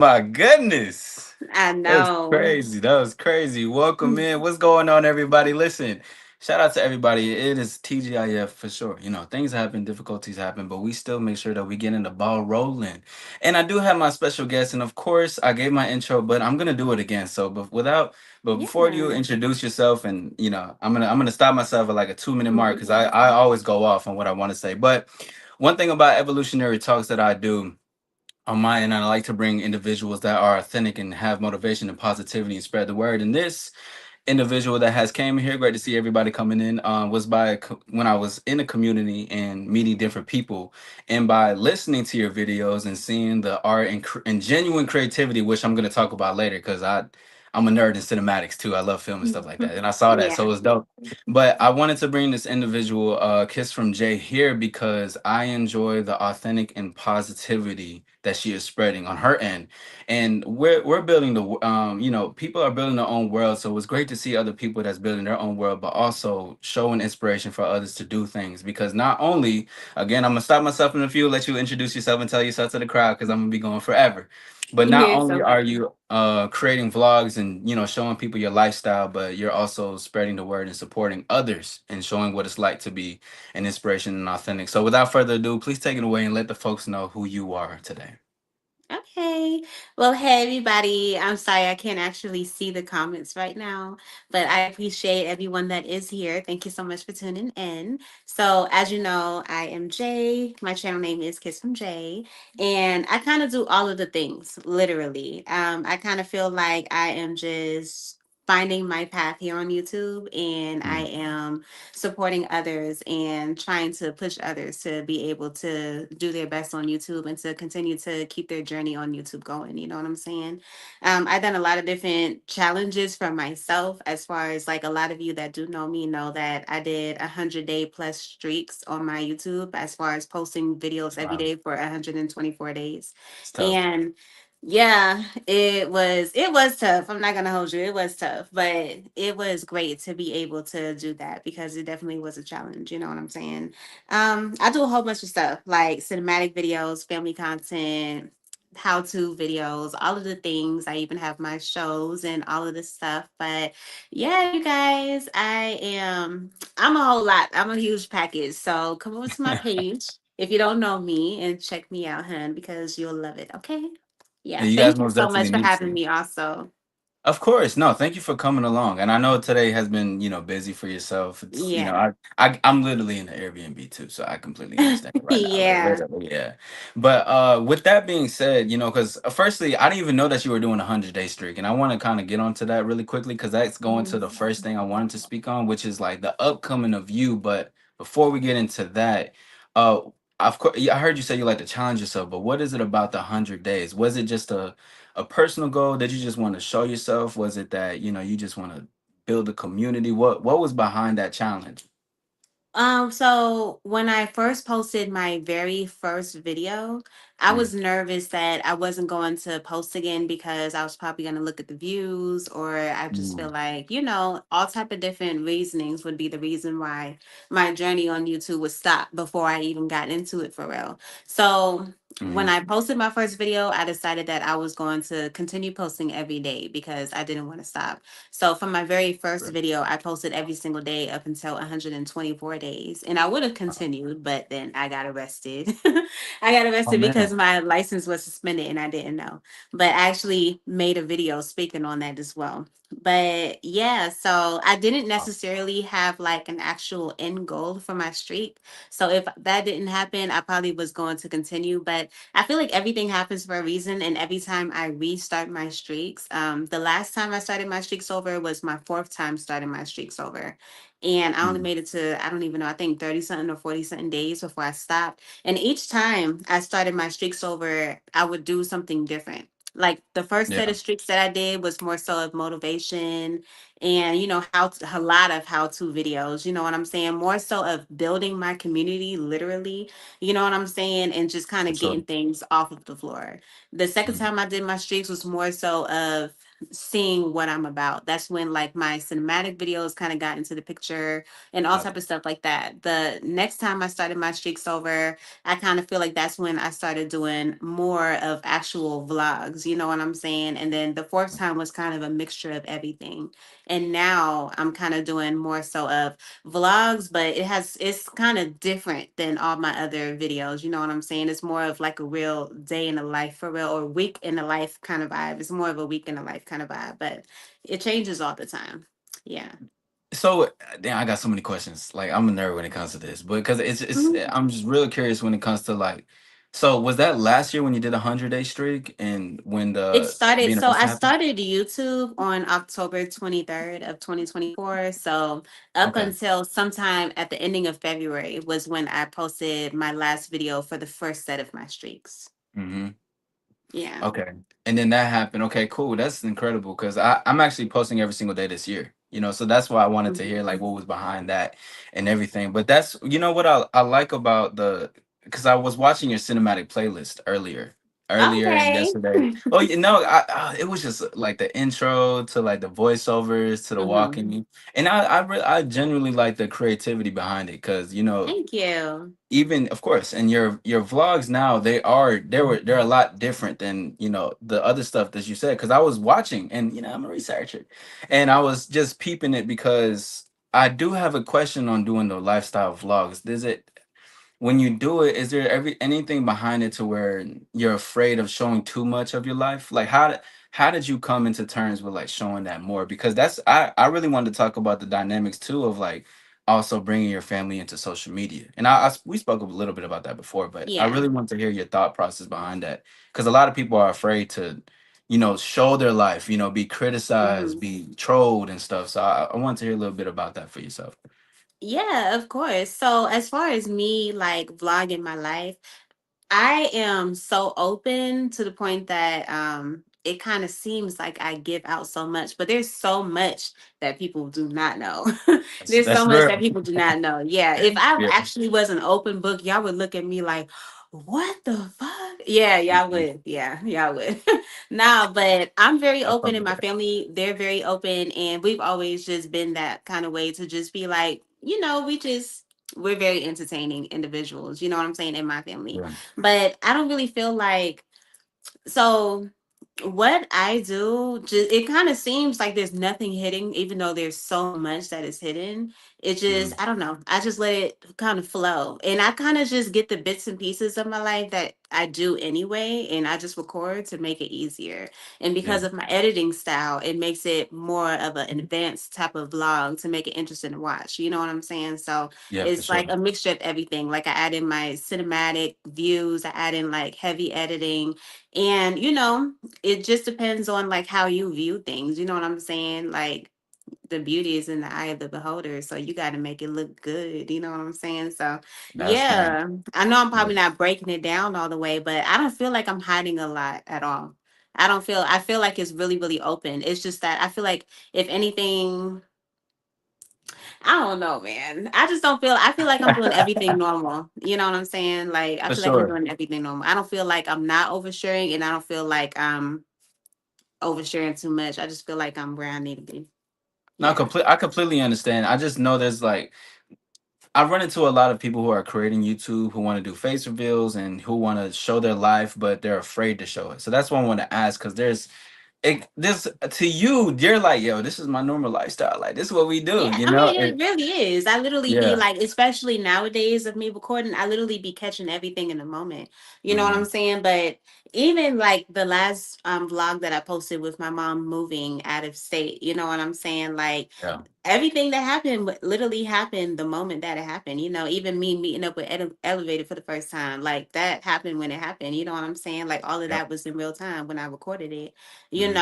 My goodness. I That was know. crazy. That was crazy. Welcome in. What's going on, everybody? Listen, shout out to everybody. It is TGIF for sure. Things happen, difficulties happen, but we still make sure that we get in the ball rolling. And I do have my special guest, and of course, I gave my intro, but I'm gonna do it again. But before you Yeah. introduce yourself, and I'm gonna stop myself at like a 2 minute mark because I always go off on what I want to say. But one thing about evolutionary talks that I do on my end, I like to bring individuals that are authentic and have motivation and positivity and spread the word. And this individual that has came here, great to see everybody coming in, was when I was in the community and meeting different people, and by listening to your videos and seeing the art and genuine creativity, which I'm going to talk about later because I'm a nerd in cinematics too. I love film and stuff like that, and I saw that, so Yeah. it was dope. But I wanted to bring this individual, Kiss from Jay, here because I enjoy the authentic and positivity that she is spreading on her end, and we're building people are building their own world, so it's great to see other people that's building their own world, but also showing inspiration for others to do things. Because not only, again, I'm gonna stop myself in a few, let you introduce yourself and tell yourself to the crowd because I'm gonna be going forever. But not You're only so are funny. you creating vlogs and showing people your lifestyle, but you're also spreading the word and supporting others and showing what it's like to be an inspiration and authentic. So without further ado, please take it away and let the folks know who you are today. Okay. Well, hey, everybody. I'm sorry I can't actually see the comments right now, but I appreciate everyone that is here. Thank you so much for tuning in. So, as you know, I am Jay. My channel name is Kiss from Jay, and I kind of do all of the things, literally. I kind of feel like I am just finding my path here on YouTube, and I Mm. am supporting others and trying to push others to be able to do their best on YouTube and to continue to keep their journey on YouTube going. You know what I'm saying? I've done a lot of different challenges for myself, as far as like a lot of you that do know me know that I did 100-day plus streaks on my YouTube, as far as posting videos every Wow, day for 124 days. it's tough. And yeah, it was tough. I'm not gonna hold you. It was tough, but it was great to be able to do that because it definitely was a challenge. You know what I'm saying? I do a whole bunch of stuff like cinematic videos, family content, how-to videos, all of the things. I even have my shows and all of this stuff. But yeah, you guys, I'm a whole lot. I'm a huge package. So come over to my page if you don't know me and check me out, hun, because you'll love it. Okay. Yeah, Yeah, you guys thank you most so definitely much for need having to. me also. Of course, no, thank you for coming along. And I know today has been, busy for yourself. It's, Yeah. I'm literally in the Airbnb too, so I completely understand it right now. Like Yeah. literally, yeah. But with that being said, because firstly, I didn't even know that you were doing a 100-day streak, and I want to kind of get onto that really quickly because that's going to Mhm. the first thing I wanted to speak on, which is like the upcoming of you. But before we get into that, uh, of course, I heard you say you like to challenge yourself, but what is it about the 100 days? Was it just a personal goal? Did you just want to show yourself? Was it that you just want to build a community? What was behind that challenge? So when I first posted my very first video, I Mm, was nervous that I wasn't going to post again because I was probably going to look at the views, or I just feel mm, like, all type of different reasonings would be the reason why my journey on YouTube would stop before I even got into it for real. So when mhm. I posted my first video, I decided that I was going to continue posting every day because I didn't want to stop. So from my very first Right. video, I posted every single day up until 124 days. And I would have continued, but then I got arrested. I got Oh arrested because man. my license was suspended and I didn't know. But I actually made a video speaking on that as well. But yeah, so I didn't Wow. necessarily have like an actual end goal for my streak. So if that didn't happen, I probably was going to continue. But I feel like everything happens for a reason, and every time I restart my streaks, the last time I started my streaks over was my fourth time starting my streaks over, and I only Mm, made it to, I don't even know, I think 30 something or 40 something days before I stopped. And each time I started my streaks over, I would do something different. Like the first set yeah. of streaks that I did was more so of motivation and a lot of how-to videos. You know what I'm saying? More so of building my community, literally, you know what I'm saying? And just kind For of sure. getting things off of the floor. The second Mm, time I did my streaks was more so of seeing what I'm about. That's when like my cinematic videos kind of got into the picture and all type Gotcha. of stuff like that. The next time I started my streaks over, I kind of feel like that's when I started doing more of actual vlogs, you know what I'm saying? And then the fourth time was kind of a mixture of everything. And now I'm kind of doing more so of vlogs, but it's kind of different than all my other videos. You know what I'm saying? It's more of like a real day in the life for real, or week in the life kind of vibe. It's more of a week in the life kind of vibe, but it changes all the time. Yeah. So, damn, I got so many questions. Like, I'm a nerd when it comes to this, but because Mhm. I'm just really curious when it comes to like. So, was that last year when you did a 100-day streak, and when It the started, being so I arrested happened? started YouTube on October 23rd of 2024. So up Okay. until sometime at the ending of February was when I posted my last video for the first set of my streaks. Mm-hmm. Yeah. Okay. And then that happened. Okay, cool. That's incredible because I'm actually posting every single day this year. So that's why I wanted to hear Mhm. like what was behind that and everything. But that's what I like about the because I was watching your cinematic playlist earlier and Okay. yesterday. Oh, it was just like the intro to like the voiceovers to the Hmm. walking, and I genuinely like the creativity behind it because Thank you. even of course and your vlogs now they're a lot different than the other stuff that you said because I was watching and I'm a researcher and I was just peeping it because I do have a question on doing the lifestyle vlogs. Does it when you do it, is there anything behind it to where you're afraid of showing too much of your life? Like how did you come into terms with like showing that more? Because I really wanted to talk about the dynamics too of like also bringing your family into social media. And we spoke a little bit about that before, but I Yeah. really want to hear your thought process behind that because a lot of people are afraid to show their life, be criticized, Hmm. be trolled and stuff. So I want to hear a little bit about that for yourself. Yeah, of course. So as far as me like vlogging my life, I am so open to the point that it kind of seems like I give out so much, but there's so much that people do not know. There's so That's much that real. people do not know. Yeah, if I Yeah. actually was an open book, y'all would look at me like, "What the fuck?" Yeah, y'all Mhm. would. Yeah, y'all would. Nah, but I'm very I open, fuck and with my that. family, they're very open, and we've always just been that kind of way to just be like, we're very entertaining individuals. You know what I'm saying, in my family, Yeah. but I don't really feel like so what I do, just it kind of seems like there's nothing hidden, even though there's so much that is hidden. It just, Mhm. I don't know. I just let it kind of flow. And I kind of just get the bits and pieces of my life that I do anyway. And I just record to make it easier. And Yeah. because of my editing style, it makes it more of an advanced type of vlog to make it interesting to watch. You know what I'm saying? So Yeah, for it's sure. like a mixture of everything. Like I add in my cinematic views, I add in like heavy editing. And it just depends on like how you view things. You know what I'm saying? Like the beauty is in the eye of the beholder. So you got to make it look good. You know what I'm saying? So That's man. yeah, I know I'm Yeah. probably not breaking it down all the way, but I don't feel like I'm hiding a lot at all. I feel like it's really, really open. It's just that I feel like if anything, I don't know, man. I feel like I'm doing everything normal. You know what I'm saying? Like I For feel like I'm sure. doing everything normal. I don't feel like I'm not oversharing, and I don't feel like I'm oversharing too much. I just feel like I'm where I need to be. No, Yeah. I completely understand. I just know there's like I run into a lot of people who are creating YouTube who want to do face reveals and who want to show their life, but they're afraid to show it. So that's why I want to ask because this to you, you're like, yo, this is my normal lifestyle. Like this is what we do, Yeah, you I know? mean, it really is. I literally be Yeah. like, especially nowadays of me recording, I literally be catching everything in the moment. You know what I'm Hmm. saying? But even like the last vlog that I posted with my mom moving out of state, you know what I'm saying? Like Yeah. everything that happened literally happened the moment that it happened. Even me meeting up with Elevated for the first time, like that happened when it happened. You know what I'm saying? Like all of Yep. that was in real time when I recorded it. Hmm.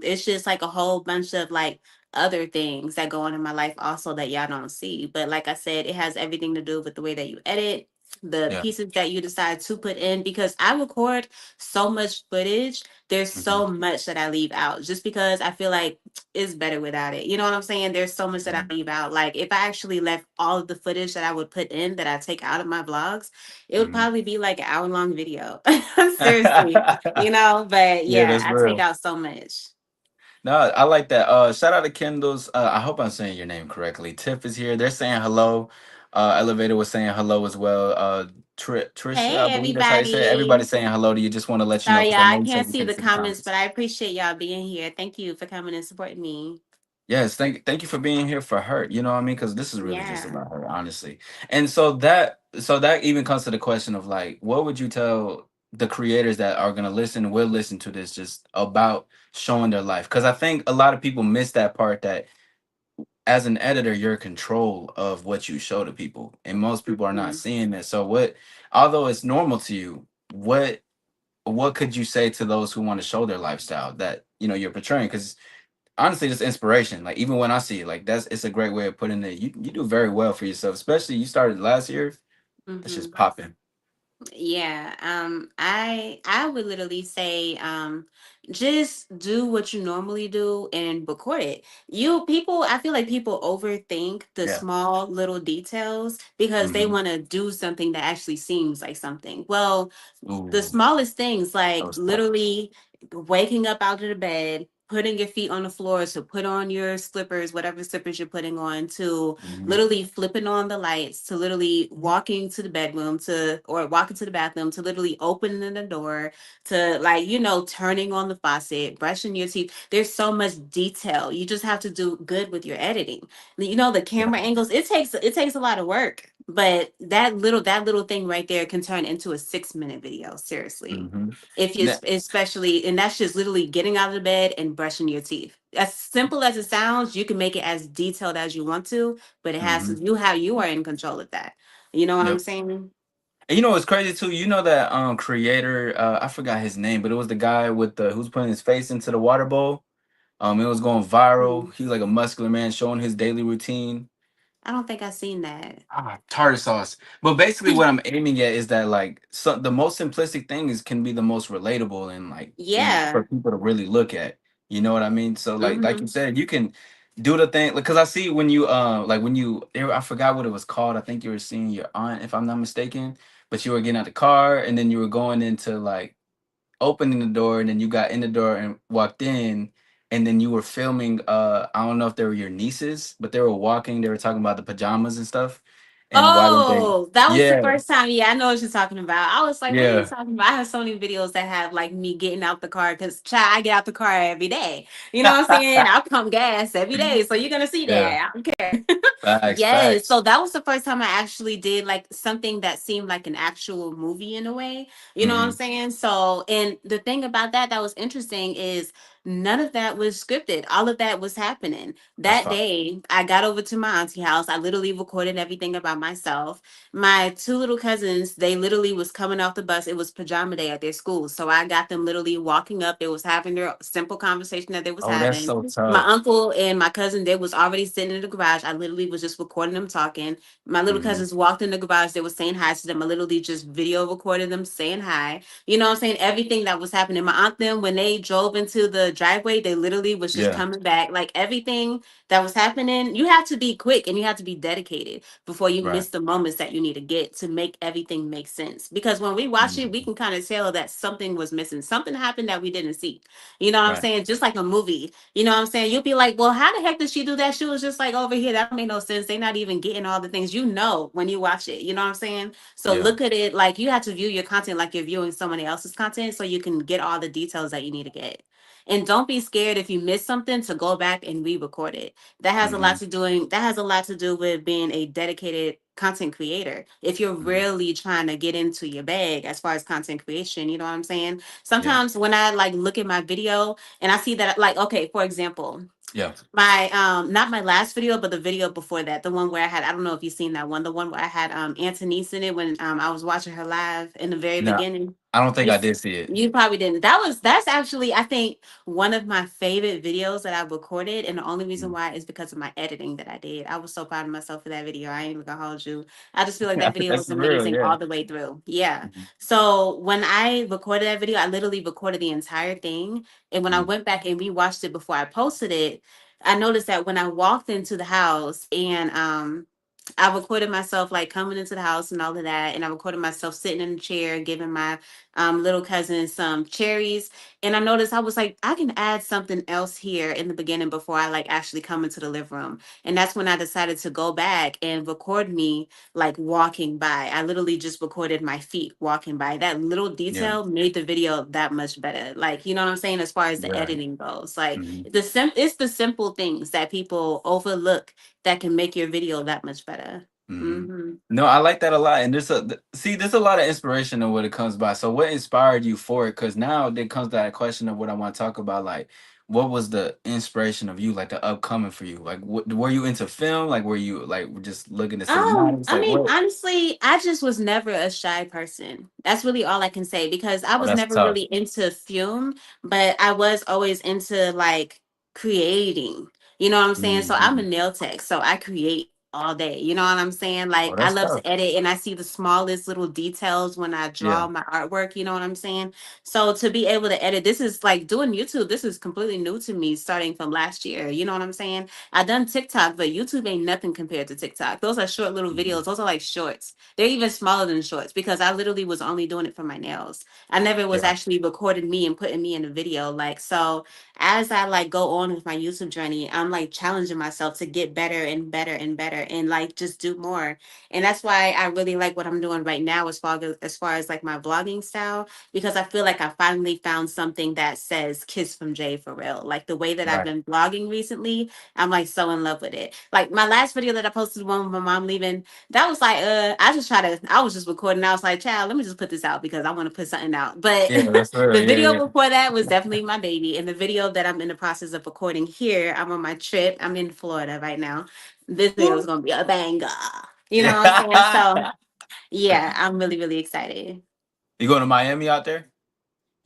It's just like a whole bunch of like other things that go on in my life also that y'all don't see. But like I said, it has everything to do with the way that you edit, the Yeah. pieces that you decide to put in, because I record so much footage. There's Hmm. so much that I leave out just because I feel like it's better without it. You know what I'm saying? There's so much that I leave out. Like if I actually left all of the footage that I would put in that I take out of my vlogs, it would Hmm. probably be like an hour long video. Seriously. But Yeah, yeah, that's I take real. out so much. No, I like that. Shout out to Kendall's. I hope I'm saying your name correctly. Tiff is here. They're saying hello. Elevator was saying hello as well. Trisha, I Hey, believe that's how you say it. Everybody's everybody. saying hello to you. Just want to let you know Sorry, because y'all. I I know you can't said you see couldn't the see the comments, but comments. I appreciate y'all being here. Thank you for coming and supporting me. Yes, thank you for being here for her. You know what I mean? Because this is really just Yeah. about her, honestly. And so that even comes to the question of like, what would you tell the creators that are gonna listen, will listen to this, just about showing their life? Because I think a lot of people miss that part that as an editor, you're in control of what you show to people, and most people are not Mhm. seeing that. So what, although it's normal to you, what could you say to those who want to show their lifestyle that you're portraying? Because honestly, it's inspiration. Like even when I see it, like it's a great way of putting it. You do very well for yourself, especially you started last year. That's just Mhm. popping. Yeah, I would literally say just do what you normally do and record it. You people, I feel like people overthink the Yeah. small little details because they Mm-hmm. want to do something that actually seems like something. Well, the Ooh, smallest things that like was tough. literally waking up out of the bed, putting your feet on the floor to put on your slippers, whatever slippers you're putting on, to Hmm. literally flipping on the lights, to literally walking to the bedroom, to or walking to the bathroom, to literally opening the door, to like turning on the faucet, brushing your teeth. There's so much detail. You just have to do good with your editing. The Yeah. camera angles, it takes a lot of work, but that little thing right there can turn into a 6-minute video, seriously. Mm-hmm. If you especially, and that's just literally getting out of the bed and brushing your teeth. As simple as it sounds, you can make it as detailed as you want to, but it has Mm-hmm. to, you are in control of that. You know what I'm Yep. saying? And what's crazy too? You know that creator, I forgot his name, but it was the guy with the who's putting his face into the water bowl. It was going viral. Hmm. He was like a muscular man showing his daily routine. I don't think I've seen that. Tartar sauce. But basically, what I'm aiming at is that like the most simplistic things can be the most relatable and like for Yeah. people to really look at. You know what I mean? So like you Hmm. said, you can do the thing because I see when you like when I forgot what it was called. I think you were seeing your aunt, if I'm not mistaken. But you were getting out the car and then you were going into like opening the door and then you got in the door and walked in and then you were filming I don't know if they were your nieces, but they were walking, they were talking about the pajamas and stuff. And why did they Oh, that was the Yeah, first time. Yeah, I know what you're talking about. I was like, what are you yeah. talking about? I have so many videos that have like me getting out the car because child, I get out the car every day. You know what I'm saying? I'll pump gas every day. So you're gonna see Yeah. that. I don't care. Facts, Yes. facts. So that was the first time I actually did like something that seemed like an actual movie in a way. You know what I'm Hmm. saying? So, and the thing about that was interesting is none of that was scripted. All of that was happening. That's That fine. day, I got over to my auntie house. I literally recorded everything about myself. My two little cousins, they literally was coming off the bus. It was pajama day at their school. So I got them literally walking up. They was having their simple conversation that they was Oh, that's having. so My tough. uncle and my cousin, they was already sitting in the garage. I literally was just recording them talking. My little Hmm. cousins walked in the garage. They was saying hi to them. I literally just video recorded them saying hi. You know what I'm saying? Everything that was happening. My aunt them, when they drove into the driveway, they literally was just Yeah. coming back. Like everything that was happening, you have to be quick and you have to be dedicated before you Right. miss the moments that you need to get to make everything make sense. Because when we watch it, we Mhm. can kind of tell that something was missing. Something happened that we didn't see. You know what I'm Right. saying? Just like a movie. You know what I'm saying? You'll be like, well, how the heck did she do that? She was just like over here. That don't make no sense. They're not even getting all the things you know when you watch it. You know what I'm saying? So Yeah. look at it like you have to view your content like you're viewing somebody else's content so you can get all the details that you need to get. And don't be scared if you miss something to go back and re-record it. Hmm. That has a lot to do with being a dedicated content creator. If you're Hmm. really trying to get into your bag as far as content creation, you know what I'm saying? Yeah. Sometimes when I like look at my video and I see that like okay, for example, Yeah. my not my last video, but the video before that, the one where I had, I don't know if you've seen that one, the one where I had Antonice in it when I was watching her live in the very No, beginning. I don't think You I did see it. you probably didn't. That's actually I think one of my favorite videos that I recorded, and the only reason Mm. why is because of my editing that I did. I was so proud of myself for that video. I ain't even gonna hold you. I just feel like that video That's was real. amazing Yeah. all the way through. Yeah. Mhm. So when I recorded that video, I literally recorded the entire thing, and when I Mm. went back and rewatched it before I posted it, I noticed that when I walked into the house and I recorded myself like coming into the house and all of that, and I recorded myself sitting in a chair, giving my little cousin some cherries. And I noticed I was like, I can add something else here in the beginning before I like actually come into the living room. And that's when I decided to go back and record me like walking by. I literally just recorded my feet walking by. That little Yeah. detail made the video that much better. Like, you know what I'm saying? As far as the Right. editing goes, like Hmm. it's the simple things that people overlook that can make your video that much better. Hmm. Hmm. No, I like that a lot, and there's a lot of inspiration in what it comes by. So, what inspired you for it? Because now there comes that question of what I want to talk about. Like, what was the inspiration of you, like the upcoming for you? Like, what were you into film? Like, were you like just looking at cinematics? I Like, mean, what? honestly, I just was never a shy person. That's really all I can say because I Oh, was that's never tough. really into film, but I was always into like creating. You know what I'm saying? So I'm a Hmm. nail tech, so I create all day. You know what I'm saying? Oh, Like I that's love tough. to edit and I see the smallest little details when I Yeah. draw my artwork, you know what I'm saying? So to be able to edit, this is like doing YouTube, this is completely new to me starting from last year. You know what I'm saying? I done TikTok, but YouTube ain't nothing compared to TikTok. Those are short little Hmm. videos. Those are like shorts. They're even smaller than shorts because I literally was only doing it for my nails. I never was Yeah. actually recording me and putting me in a video. Like so as I like go on with my YouTube journey, I'm like challenging myself to get better and better and better and like just do more. And that's why I really like what I'm doing right now as far as like my vlogging style because I feel like I finally found something that says Kiss from Jay for real. Like the way that I've Right. been vlogging recently, I'm like so in love with it. Like my last video that I posted, the one with my mom leaving, that was like, I was just recording. I was like, child, let me just put this out because I want to put something out. But Yeah, that's real. the Yeah, video yeah. before that was definitely my baby. And the video that I'm in the process of recording here, I'm on my trip. I'm in Florida right now. This video is Woo. going to be a banger. You know what I'm saying? So Yeah. yeah, I'm really, really excited. You going to Miami out there?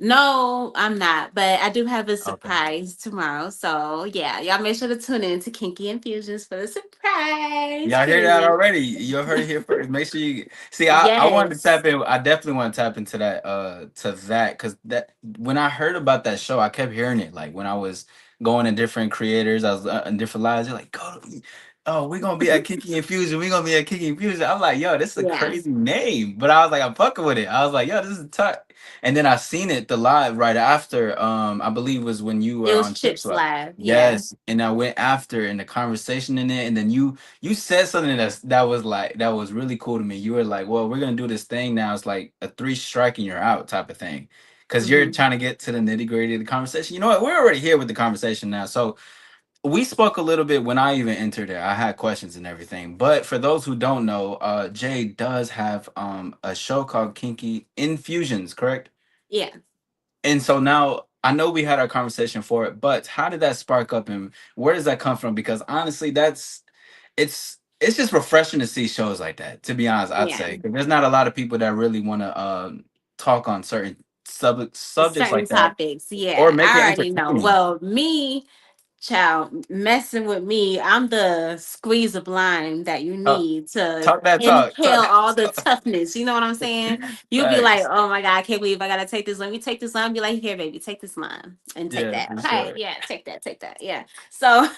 No, I'm not, but I do have a Okay. surprise tomorrow. So yeah, y'all make sure to tune in to Kinky Infusions for the surprise. Y'all hear that Period. already? You heard it here first. Make sure you see. I wanted to Yes. tap in. I definitely want to tap into that to that because that when I heard about that show, I kept hearing it. Like when I was going to different creators, I was in different lives. They're like, "Go, oh, we're gonna be at Kinky Infusion. We're gonna be at Kinky Infusion." I'm like, "Yo, this is a Yeah. crazy name," but I was like, "I'm fucking with it." I was like, "Yo, this is tough." And then I seen it the live right after. I believe was when you It were was on Chips Chips Live. Live. Yeah. Yes, and I went after in the conversation in it, and then you said something that was like that was really cool to me. You were like, "Well, we're gonna do this thing now. It's like a three strike and you're out type of thing," because you're Hmm. trying to get to the nitty gritty of the conversation. You know what? We're already here with the conversation now. So we spoke a little bit when I even entered there. I had questions and everything. But for those who don't know, Jay does have a show called Kinky Infusions, correct? Yeah. And so now I know we had our conversation for it, but how did that spark up and where does that come from? Because honestly, it's just refreshing to see shows like that. To be honest, I'd Yeah. say 'cause there's not a lot of people that really want to talk on certain subjects Certain like that topics. or Yeah. make it I already know. entertaining. Well, me, child, messing with me, I'm the squeeze of lime that you Uh, need to talk that talk. inhale Talk all the that toughness. You know what I'm saying? talk. You'll be like, Facts. oh my God, I can't believe I gotta take this lime. You take this lime, be like, here, baby, take this lime and take Yeah, that. for Okay, sure. yeah, take that. Yeah. So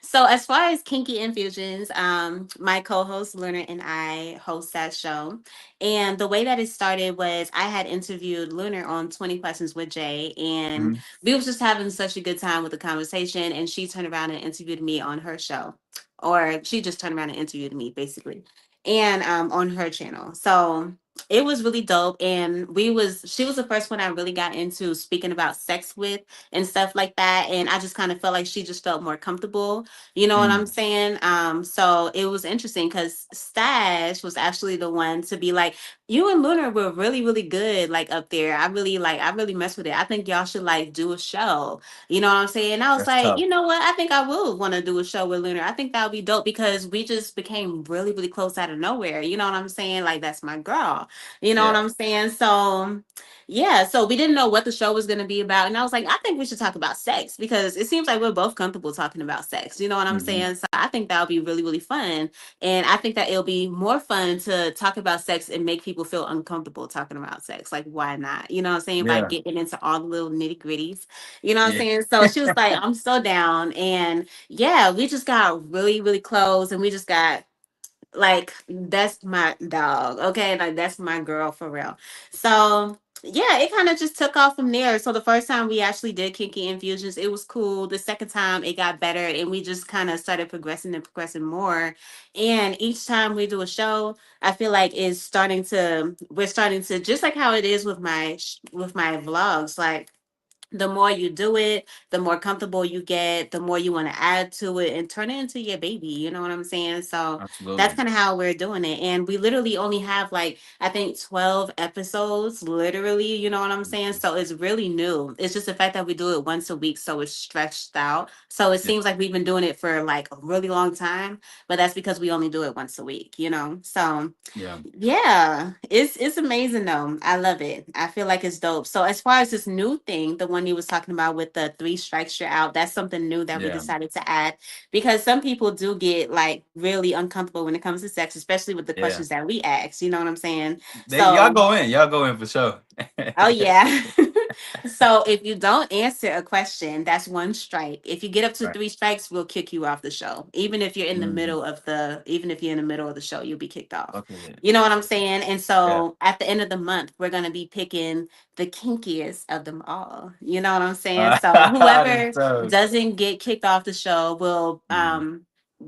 so as far as Kinky Infusions, my co-host Luna and I host that show. And the way that it started was I had interviewed Lunar on 20 Questions with Jay, and Mhm. we was just having such a good time with the conversation. And she turned around and interviewed me on her show, or she just turned around and interviewed me basically, and on her channel. So it was really dope. And she was the first one I really got into speaking about sex with and stuff like that. And I just kind of felt like she just felt more comfortable. You know what I'm Mm, saying? So it was interesting because Stash was actually the one to be like, you and Lunar were really, really good, like up there. I really mess with it. I think y'all should like do a show. You know what I'm saying? And I was that's like, tough. you know what? I think I will want to do a show with Lunar. I think that would be dope because we just became really, really close out of nowhere. You know what I'm saying? Like that's my girl. You know what Yeah. I'm saying? So yeah, so we didn't know what the show was going to be about. And I was like, I think we should talk about sex because it seems like we're both comfortable talking about sex. You know what I'm Hmm. saying? So I think that would be really, really fun. And I think that it'll be more fun to talk about sex and make people feel uncomfortable talking about sex. Like, why not? You know what I'm saying? By Yeah. getting into all the little nitty gritties. You know what I'm Yeah. saying? So she was like, I'm so down. And yeah, we just got really, really close and we just got Like that's my dog, okay? Like that's my girl for real. So yeah, it kind of just took off from there. So the first time we actually did Kinky Infusions, it was cool. The second time it got better and we just kind of started progressing and progressing more. And each time we do a show, I feel like we're starting to, just like how it is with my vlogs, like the more you do it, the more comfortable you get, the more you want to add to it and turn it into your baby. You know what I'm saying? So that's Absolutely. kind of how we're doing it. And we literally only have like, I think 12 episodes, literally. You know what I'm saying? So it's really new. It's just the fact that we do it once a week. So it's stretched out. So it Yeah. seems like we've been doing it for like a really long time, but that's because we only do it once a week, you know? So Yeah. yeah, it's amazing though. I love it. I feel like it's dope. So as far as this new thing, the one you was talking about with the three strikes you're out, that's something new that we Yeah. decided to add because some people do get like really uncomfortable when it comes to sex, especially with the Yeah. questions that we ask. You know what I'm saying? They y'all So go in. Y'all go in for sure. oh yeah. So if you don't answer a question, that's one strike. If you get up to Right. three strikes, we'll kick you off the show. Mhm. Even if you're in the middle of the show, you'll be kicked off. Okay. You know what I'm saying? And Yeah. so at the end of the month, we're gonna be picking the kinkiest of them all. You know what I'm saying? So whoever So, doesn't get kicked off the show will mhm,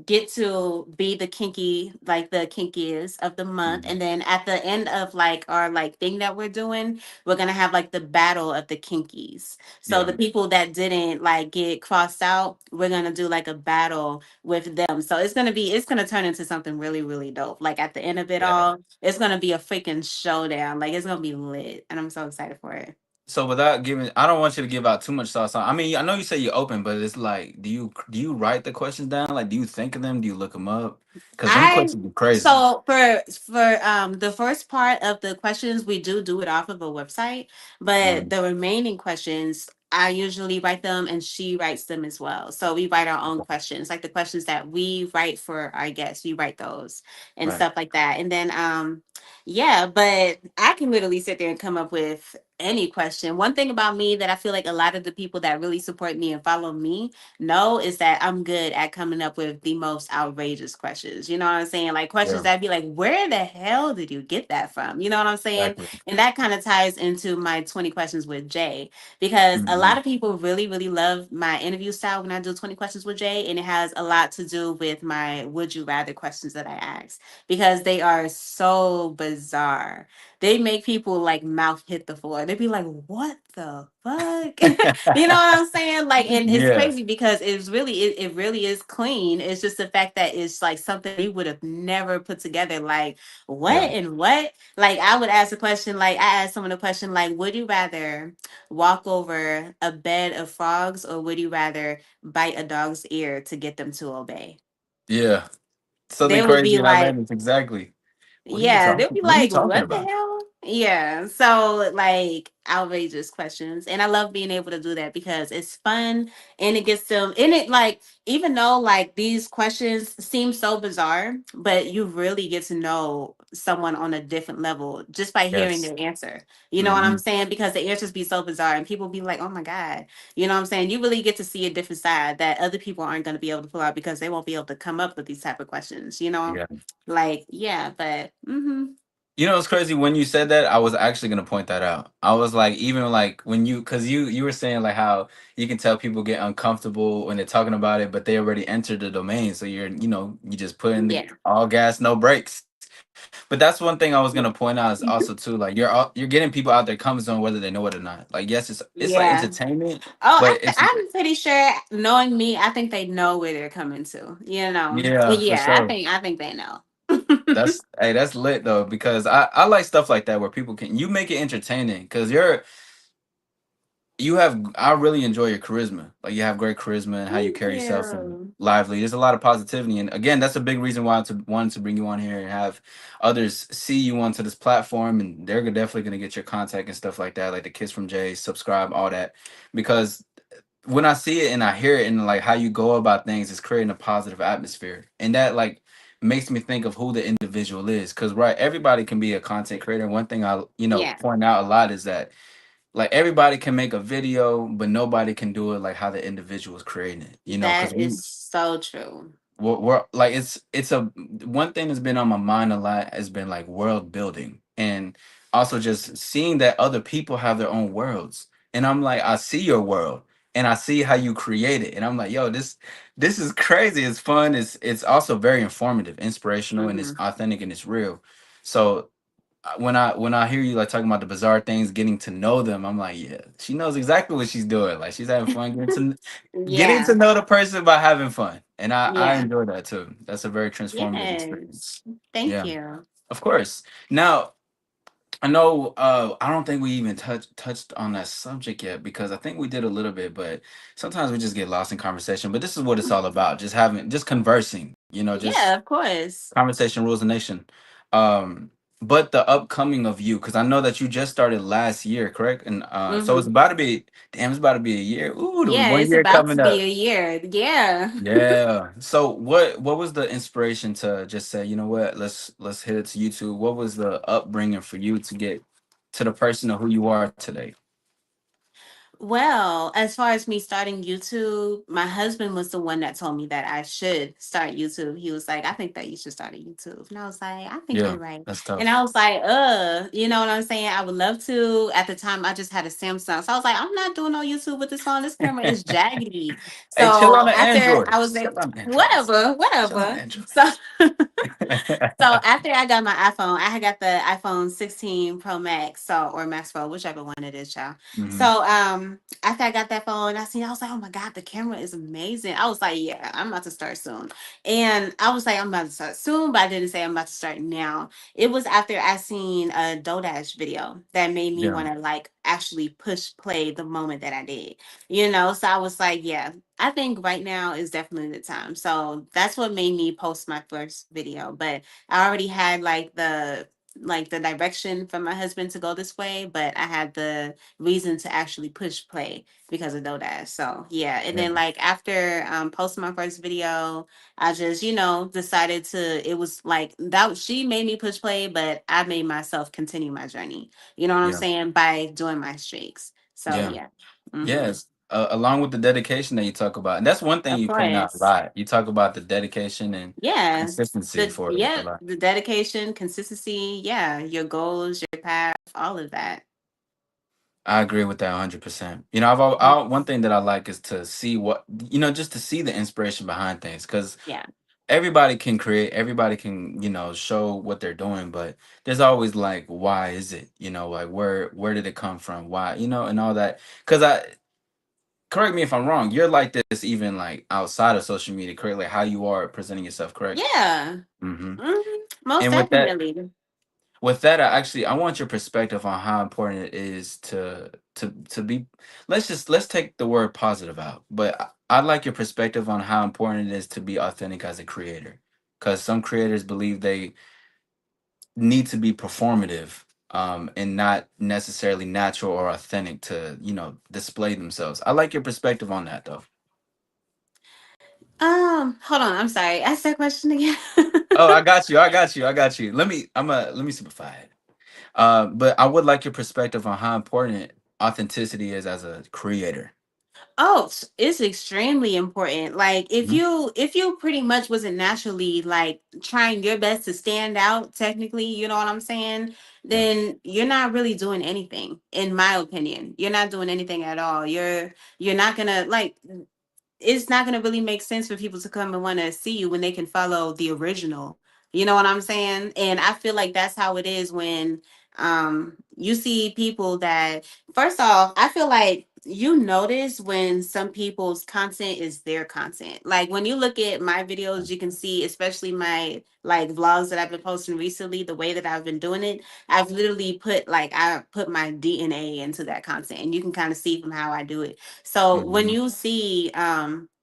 get to be the kinky, like the kinkiest of the month. mhm. And then at the end of like our like thing that we're doing, we're gonna have like the battle of the kinkies. So Yeah. the people that didn't like get crossed out, we're gonna do like a battle with them. So it's gonna turn into something really, really dope. Like at the end of it Yeah. all, it's gonna be a freaking showdown. Like it's gonna be lit. And I'm so excited for it. So without giving, I don't want you to give out too much sauce on. I mean, I know you say you're open, but it's like, do you write the questions down? Like, do you think of them? Do you look them up? Because them I questions are crazy. so for the first part of the questions we do it off of a website, but Mhm. the remaining questions I usually write them and she writes them as well. So we write our own questions, like the questions that we write for our guests. We write those and Right. stuff like that. And then yeah, but I can literally sit there and come up with any question. One thing about me that I feel like a lot of the people that really support me and follow me know is that I'm good at coming up with the most outrageous questions. You know what I'm saying? Like questions Yeah. that'd be like, where the hell did you get that from? You know what I'm saying? Exactly. And that kind of ties into my 20 questions with Jay because a lot Mhm. of people really, really love my interview style when I do 20 questions with Jay. And it has a lot to do with my would you rather questions that I ask because they are so bizarre. They make people like mouth hit the floor. They'd be like, what the fuck? You know what I'm saying? Like, and it's Yeah. crazy because it really is clean. It's just the fact that it's like something we would have never put together. Like, what Yeah. and what? Like, I would ask a question, like, I asked someone a question, like, would you rather walk over a bed of frogs or would you rather bite a dog's ear to get them to obey? Yeah. Something They would crazy be and like, outlandish. Exactly. What are you yeah, they'll talking? be What are you like, talking what the about? hell? Yeah. So like outrageous questions. And I love being able to do that because it's fun and it gets them and it like even though like these questions seem so bizarre, but you really get to know someone on a different level just by hearing Yes. their answer. You know what I'm Hmm. saying? Because the answers be so bizarre and people be like, oh my God. You know what I'm saying? You really get to see a different side that other people aren't going to be able to pull out because they won't be able to come up with these type of questions, you know? Yeah. Like, yeah, but You know, it's crazy when you said that. I was actually gonna point that out. I was like, even like when because you were saying like how you can tell people get uncomfortable when they're talking about it, but they already entered the domain. So you just put in the yeah. all gas, no brakes. But that's one thing I was gonna point out is also too like you're getting people out their comfort zone whether they know it or not. Like yes, it's like Yeah. entertainment, Oh, but it's I'm pretty sure knowing me, I think they know where they're coming to, you know. yeah for Yeah, sure. I think they know. That's hey, that's lit though because I like stuff like that where people can you make it entertaining because you have I really enjoy your charisma. Like you have great charisma and how you Thank carry yourself and you. lively. There's a lot of positivity and again that's a big reason why I wanted to bring you on here and have others see you onto this platform and they're definitely gonna get your contact and stuff like that, like the Kiss from Jay, subscribe, all that. Because when I see it and I hear it and like how you go about things is creating a positive atmosphere. And that like makes me think of who the individual is. Cause right, everybody can be a content creator. One thing I Yeah, point out a lot is that like everybody can make a video, but nobody can do it like how the individual is creating it. Because that we is so true. we're like it's a one thing that's been on my mind a lot has been like world building, and also just seeing that other people have their own worlds, and I'm like, I see your world and I see how you create it, and I'm like, yo, this is crazy. It's fun. It's also very informative, inspirational, and it's Hmm. authentic and it's real. So when I hear you like talking about the bizarre things, getting to know them, I'm like, yeah, she knows exactly what she's doing. Like she's having fun, getting to Yeah. know the person by having fun, and I Yeah. enjoy that too. That's a very transformative Yes. experience. Thank Yeah, you. of course. Now I know I don't think we even touched on that subject yet because I think we did a little bit, but sometimes we just get lost in conversation. But this is what it's all about: just conversing. Just Yeah, of course. conversation rules the nation. Um, but the upcoming of you, because I know that you just started last year, correct? And so it's Hmm. about to be, damn, it's about to be a year. Ooh, the Yeah, one it's year about to coming be up. a year. Yeah. Yeah. So what was the inspiration to just say, you know what, let's hit it to YouTube? What was the upbringing for you to get to the person of who you are today? Well, as far as me starting YouTube, my husband was the one that told me that I should start YouTube. He was like, I think that you should start a YouTube. And I was like, I think Yeah, you're right. that's And I tough. was like, you know what I'm saying? I would love to. At the time, I just had a Samsung. So I was like, I'm not doing no YouTube with this phone. This camera is jaggedy. Hey, chill on So the after I was Androids. like, Chill on Androids. whatever, Chill on whatever. So Androids. so after I got my iPhone, I had got the iPhone 16 Pro Max, so or Max Pro, whichever one it is, child. Hmm. So after I got that phone, I was like, oh my God, the camera is amazing. I was like, yeah, I'm about to start soon. And I was like, I'm about to start soon, but I didn't say I'm about to start now. It was after I seen a Dodash video that made me Yeah, want to like actually push play the moment that I did. You know, so I was like, yeah, I think right now is definitely the time. So that's what made me post my first video. But I already had like the direction from my husband to go this way, but I had the reason to actually push play because of Dodash. So yeah. And yeah, then like after posting my first video, I just, you know, decided to it was like that she made me push play, but I made myself continue my journey. You know what I'm yeah, saying? By doing my streaks. So yeah. yeah. Hmm. Yes, along with the dedication that you talk about, and that's one thing Of you point out a course. lot. You talk about the dedication and Yeah. consistency for it a lot. The dedication, consistency, yeah, your goals, your path, all of that. I agree with that 100%. One thing that I like is to see just to see the inspiration behind things, because Yeah. everybody can create, everybody can, show what they're doing, but there's always like, why is it? Like where did it come from? Why, and all that. Because correct me if I'm wrong, you're like this even like outside of social media, correct? Like how you are presenting yourself, correct? Yeah. Mm-hmm. Most And with that, definitely. I want your perspective on how important it is to be. Let's take the word positive out, but I'd like your perspective on how important it is to be authentic as a creator, because some creators believe they need to be performative, and not necessarily natural or authentic to display themselves. I like your perspective on that though. Hold on, I'm sorry. Ask that question again. Oh, I got you. I got you. I got you. Let me simplify it. But I would like your perspective on how important authenticity is as a creator. Oh, it's extremely important. Like Mhm. if you pretty much wasn't naturally like trying your best to stand out technically, you know what I'm saying? Yeah. Then you're not really doing anything in my opinion. You're not doing anything at all. You're not going to like it's not going to really make sense for people to come and want to see you when they can follow the original. You know what I'm saying? And I feel like that's how it is when you see people that first off, I feel like you notice when some people's content is their content. Like when you look at my videos, you can see, especially my like vlogs that I've been posting recently, the way that I've been doing it, I've literally I put my DNA into that content and you can kind of see from how I do it. So when Hmm. you see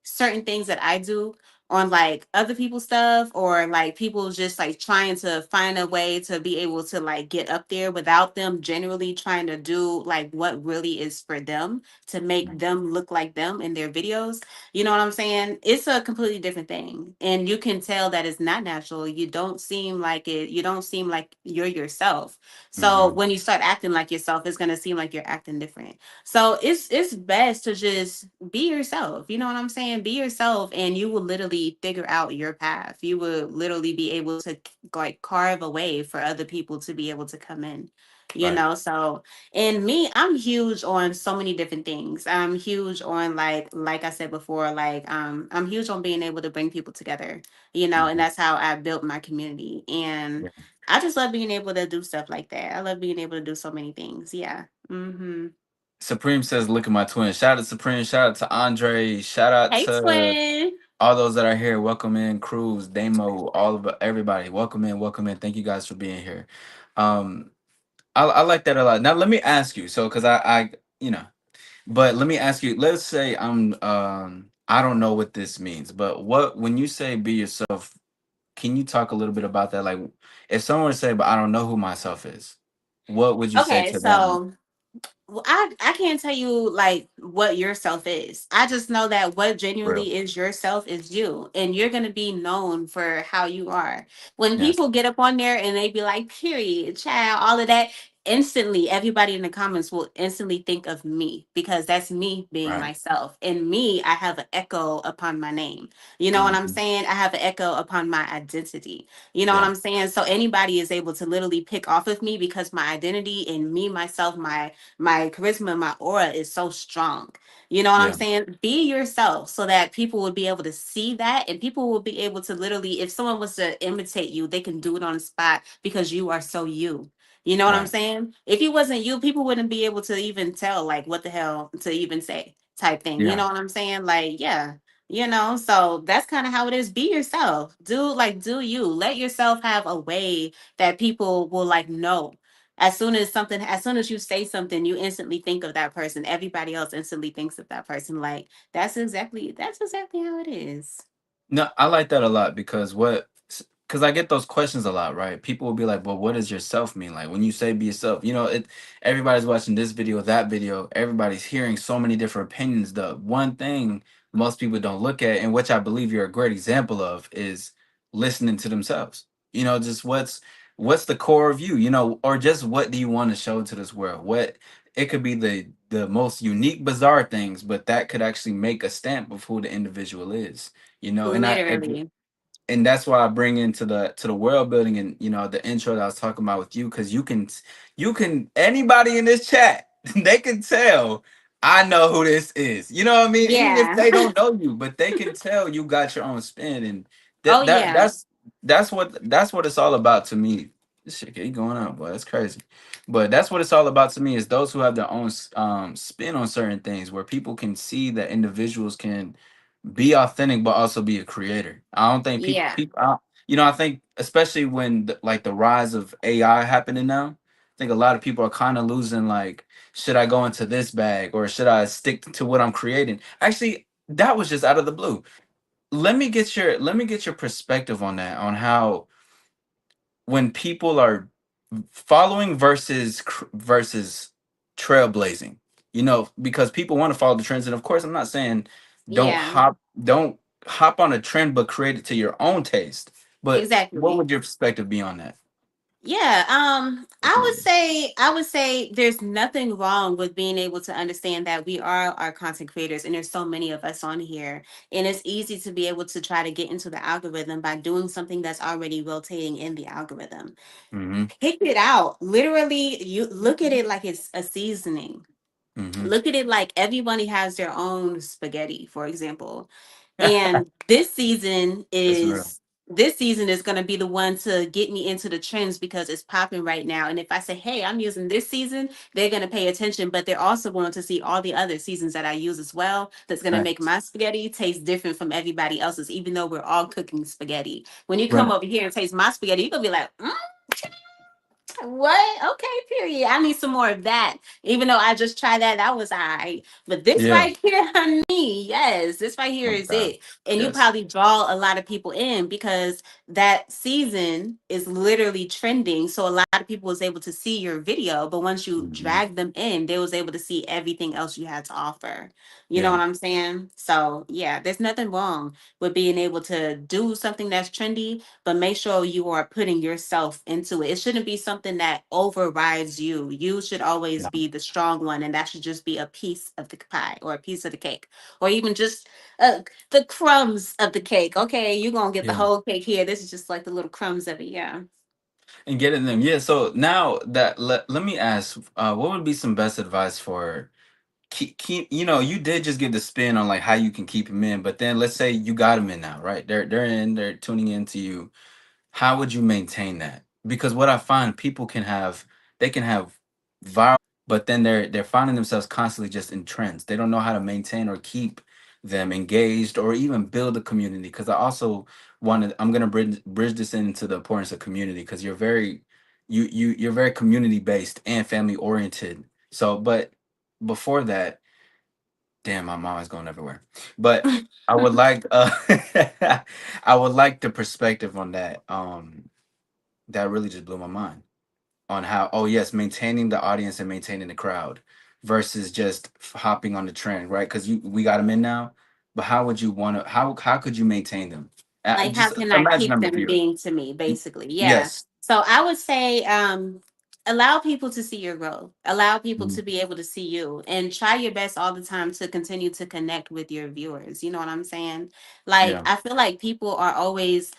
certain things that I do on like other people's stuff or like people just like trying to find a way to be able to like get up there without them generally trying to do like what really is for them to make them look like them in their videos. You know what I'm saying? It's a completely different thing. And you can tell that it's not natural. You don't seem like it. You don't seem like you're yourself. So Hmm. when you start acting like yourself, it's going to seem like you're acting different. So it's best to just be yourself. You know what I'm saying? Be yourself and you will literally literally figure out your path. You would literally be able to like carve a way for other people to be able to come in. You Right. know, so and me, I'm huge on so many different things. I'm huge on like I said before, like I'm huge on being able to bring people together, you know, and Mhm. that's how I built my community. And Yeah. I just love being able to do stuff like that. I love being able to do so many things. Yeah. Mm-hmm. Supreme says, "Look at my twin." Shout out to Supreme. Shout out to Andre. Shout out Hey, to twin. all those that are here. Welcome in, Cruz, Damo, all of everybody. Welcome in. Welcome in. Thank you guys for being here. Um, I like that a lot. Now let me ask you. So, because you know, but let me ask you. Let's say I don't know what this means, but what when you say be yourself, can you talk a little bit about that? Like, if someone would say, "But I don't know who myself is," what would you say Okay, to them? so well, I can't tell you like what yourself is. I just know that what Real. genuinely is yourself is you, and you're gonna be known for how you are. When Yes. people get up on there and they be like, "Period, child," all of that. Instantly, everybody in the comments will instantly think of me because that's me being Right. myself. And me, I have an echo upon my name. You know what I'm Hmm. saying? I have an echo upon my identity. You know what Yeah. I'm saying? So anybody is able to literally pick off of me because my identity and me, myself, my charisma, my aura is so strong. You know what I'm Yeah. saying? Be yourself so that people will be able to see that, and people will be able to literally, if someone was to imitate you, they can do it on the spot because you are so you. You know what I'm Right. saying? If you wasn't you, people wouldn't be able to even tell like what the hell to even say type thing. You Yeah. know what I'm saying? Like, yeah. You know, so that's kind of how it is. Be yourself. Do you. Let yourself have a way that people will like know as soon as you say something, you instantly think of that person. Everybody else instantly thinks of that person. Like that's exactly how it is. No, I like that a lot because because I get those questions a lot, right? People will be like, "Well, what does yourself mean?" Like when you say "be yourself," everybody's watching this video, that video. Everybody's hearing so many different opinions. The one thing most people don't look at, and which I believe you're a great example of, is listening to themselves. Just what's the core of you, or just what do you want to show to this world? What it could be the most unique, bizarre things, but that could actually make a stamp of who the individual is. Literally. And that's why I bring into the world building and the intro that I was talking about with you, because you can anybody in this chat they can tell I know who this is. You know what I mean? Even if Yeah. they don't know you, but they can tell you got your own spin, and Oh that that yeah. that's that's what it's all about to me. This shit keep going on, boy. That's crazy. But that's what it's all about to me, is those who have their own spin on certain things, where people can see that individuals can be authentic but also be a creator. I don't think Yeah. I think especially when like the rise of AI happening now, I think a lot of people are kind of losing, like, should I go into this bag or should I stick to what I'm creating? Actually, that was just out of the blue. Let me get your perspective on that, on how when people are following versus trailblazing, because people want to follow the trends, and of course I'm not saying don't Yeah. hop on a trend, but create it to your own taste. But what Exactly. would your perspective be on that? Yeah, I would say there's nothing wrong with being able to understand that we are our content creators and there's so many of us on here, and it's easy to be able to try to get into the algorithm by doing something that's already rotating in the algorithm. Mm-hmm. Pick it out. Literally, you look at it like it's a seasoning. Mm-hmm. Look at it like everybody has their own spaghetti, for example. And this season is going to be the one to get me into the trends because it's popping right now. And if I say, hey, I'm using this season, they're going to pay attention, but they're also going to see all the other seasons that I use as well. That's going to make Facts. my spaghetti taste different from everybody else's, even though we're all cooking spaghetti. When you come Right. over here and taste my spaghetti, you're going to be like, what? Okay, period. I need some more of that. Even though I just tried that, that was all right. But this Yeah. right here, honey, yes, this right here Oh is God. it. And you Yes. probably draw a lot of people in because that season is literally trending. So a lot of people was able to see your video, but once you Mhm. drag them in, they was able to see everything else you had to offer. You know Yeah. what I'm saying? So yeah, there's nothing wrong with being able to do something that's trendy, but make sure you are putting yourself into it. It shouldn't be something that overrides you. You should always No. be the strong one, and that should just be a piece of the pie or a piece of the cake, or even just the crumbs of the cake. Okay, you're gonna get the Yeah. whole cake here. This is just like the little crumbs of it. Yeah. And getting them. Yeah. So now that let me ask, what would be some best advice for keep you did just give the spin on like how you can keep them in, but then let's say you got them in now, right? They're tuning into you. How would you maintain that? Because what I find, people can have, they can have viral, but then they're finding themselves constantly just in trends. They don't know how to maintain or keep them engaged or even build a community. Because I also wanted, I'm gonna bridge this into the importance of community, because you're very you're very community based and family oriented. So, but before that, damn, my mom is going everywhere. But I would like I would like the perspective on that. That really just blew my mind on how, oh yes, maintaining the audience and maintaining the crowd versus just hopping on the trend, right? Because we got them in now, but how would you want to? How could you maintain them? Like, how Just can I imagine keep I'm a them viewer. being to me, basically? Yeah. Yes. So I would say, allow people to see your growth, allow people Mhm. to be able to see you, and try your best all the time to continue to connect with your viewers. You know what I'm saying? Like, Yeah. I feel like people are always